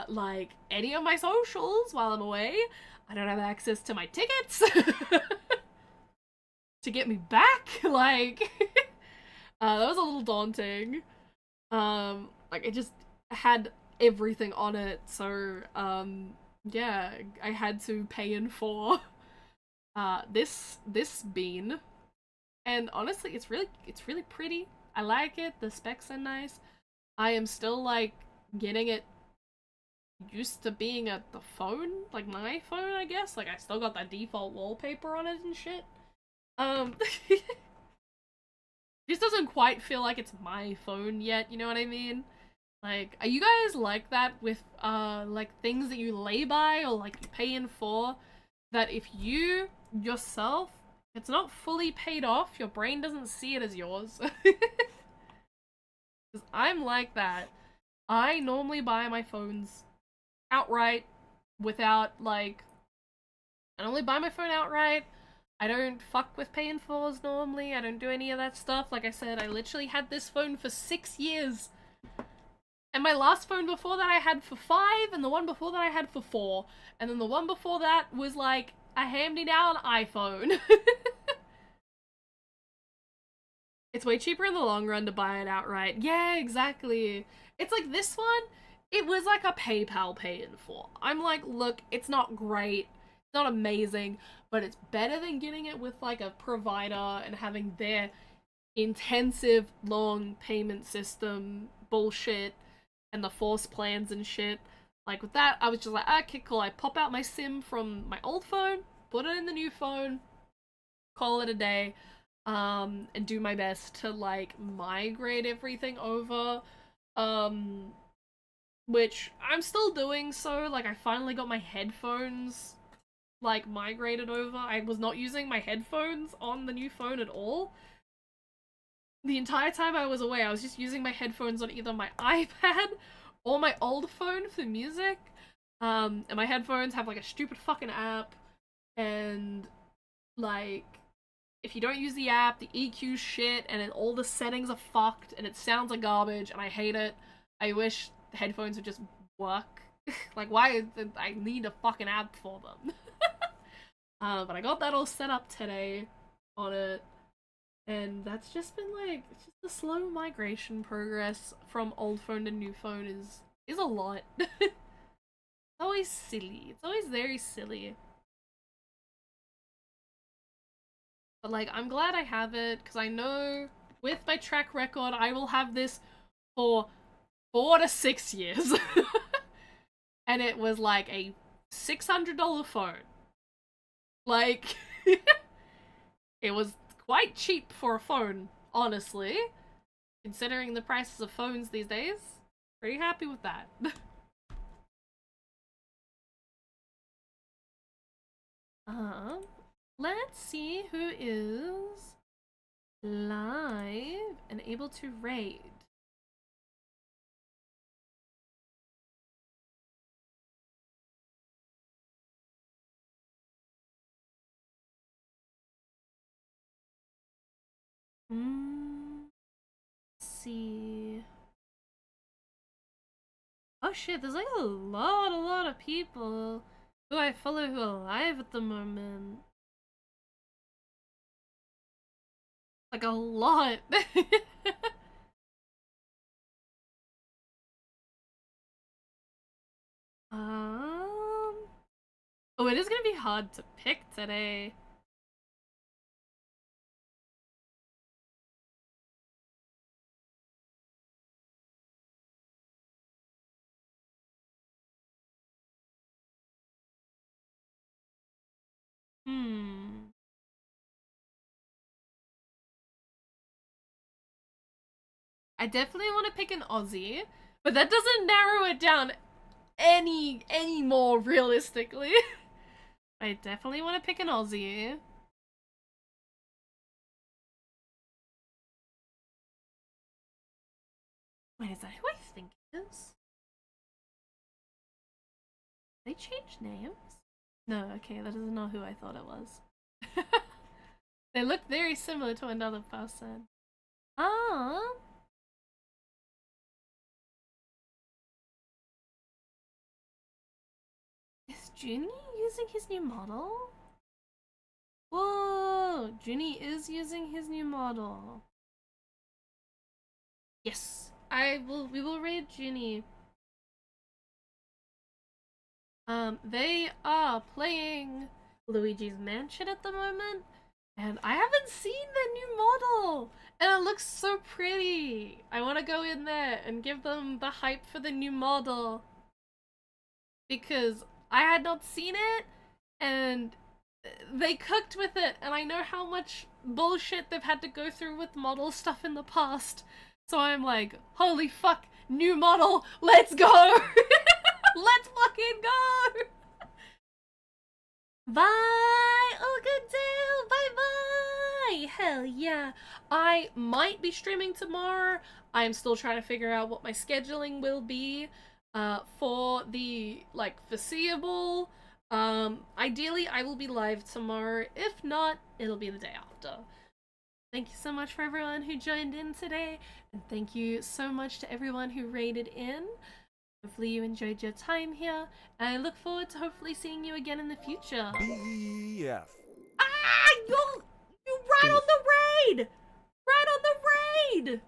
like, any of my socials while I'm away. I don't have access to my tickets to get me back. Like, that was a little daunting. Like, it just had everything on it. So, yeah, I had to pay in for, this bean. And honestly, it's really pretty. I like it. The specs are nice. I am still like getting it used to being the phone, like my phone, I guess. Like I still got the default wallpaper on it and shit. This doesn't quite feel like it's my phone yet, you know what I mean? Like, are you guys like that with like things that you lay by or like you pay in for? That if you yourself, it's not fully paid off, your brain doesn't see it as yours. Because I'm like that. I normally buy my phones outright without, like... I normally buy my phone outright. I don't fuck with pay in fours normally. I don't do any of that stuff. Like I said, I literally had this phone for 6 years. And my last phone before that I had for 5, and the one before that I had for 4. And then the one before that was like a hand-me-down iPhone. It's way cheaper in the long run to buy it outright. Yeah, exactly. It's like this one, it was like a PayPal pay-in for. I'm like, look, it's not great. not amazing, but it's better than getting it with like a provider and having their intensive long payment system bullshit and the force plans and shit. Like with that, I was just like, okay, cool. I pop out my SIM from my old phone, put it in the new phone, call it a day, and do my best to like migrate everything over. Which I'm still doing so. Like I finally got my headphones like migrated over. I was not using my headphones on the new phone at all. The entire time I was away, I was just using my headphones on either my iPad or my old phone for music. And my headphones have like a stupid fucking app, and like if you don't use the app, the EQ shit, and then all the settings are fucked, and it sounds like garbage, and I hate it. I wish the headphones would just work. Like, why I need a fucking app for them? But I got that all set up today on it, and that's just been like, it's just the slow migration progress from old phone to new phone is a lot. It's always silly. It's always very silly. But like, I'm glad I have it, because I know with my track record, I will have this for 4 to 6 years. And it was like a $600 phone. Like, it was quite cheap for a phone, honestly. Considering the prices of phones these days. Pretty happy with that. Let's see who is live and able to raid. Let's see. Oh shit, there's like a lot of people who I follow who are live at the moment. Like a lot. Oh, it is gonna be hard to pick today. I definitely want to pick an Aussie, but that doesn't narrow it down any more realistically. I definitely want to pick an Aussie. Wait, is that who I think it is? They changed names? No, okay, that is not who I thought it was. They look very similar to another person. Is Junie using his new model? Whoa! Junie is using his new model. Yes, we will raid Junie. They are playing Luigi's Mansion at the moment, and I haven't seen the new model, and it looks so pretty. I want to go in there and give them the hype for the new model, because I had not seen it, and they cooked with it, and I know how much bullshit they've had to go through with model stuff in the past. So I'm like, holy fuck, new model, let's go! Let's fucking go! Bye! Oh, good deal! Bye-bye! Hell yeah. I might be streaming tomorrow. I'm still trying to figure out what my scheduling will be for the, like, foreseeable. Ideally, I will be live tomorrow. If not, it'll be the day after. Thank you so much for everyone who joined in today, and thank you so much to everyone who raided in. Hopefully you enjoyed your time here, and I look forward to hopefully seeing you again in the future. BF. Ah! You right on the raid! Right on the raid!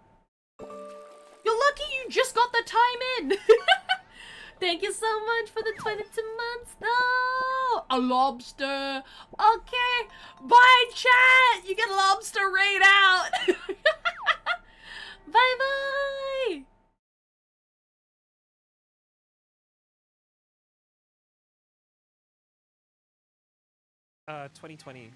You're lucky you just got the time in! Thank you so much for the 22 months. No, a lobster. Okay, bye, chat. You get lobster raid out. Bye bye. 2020.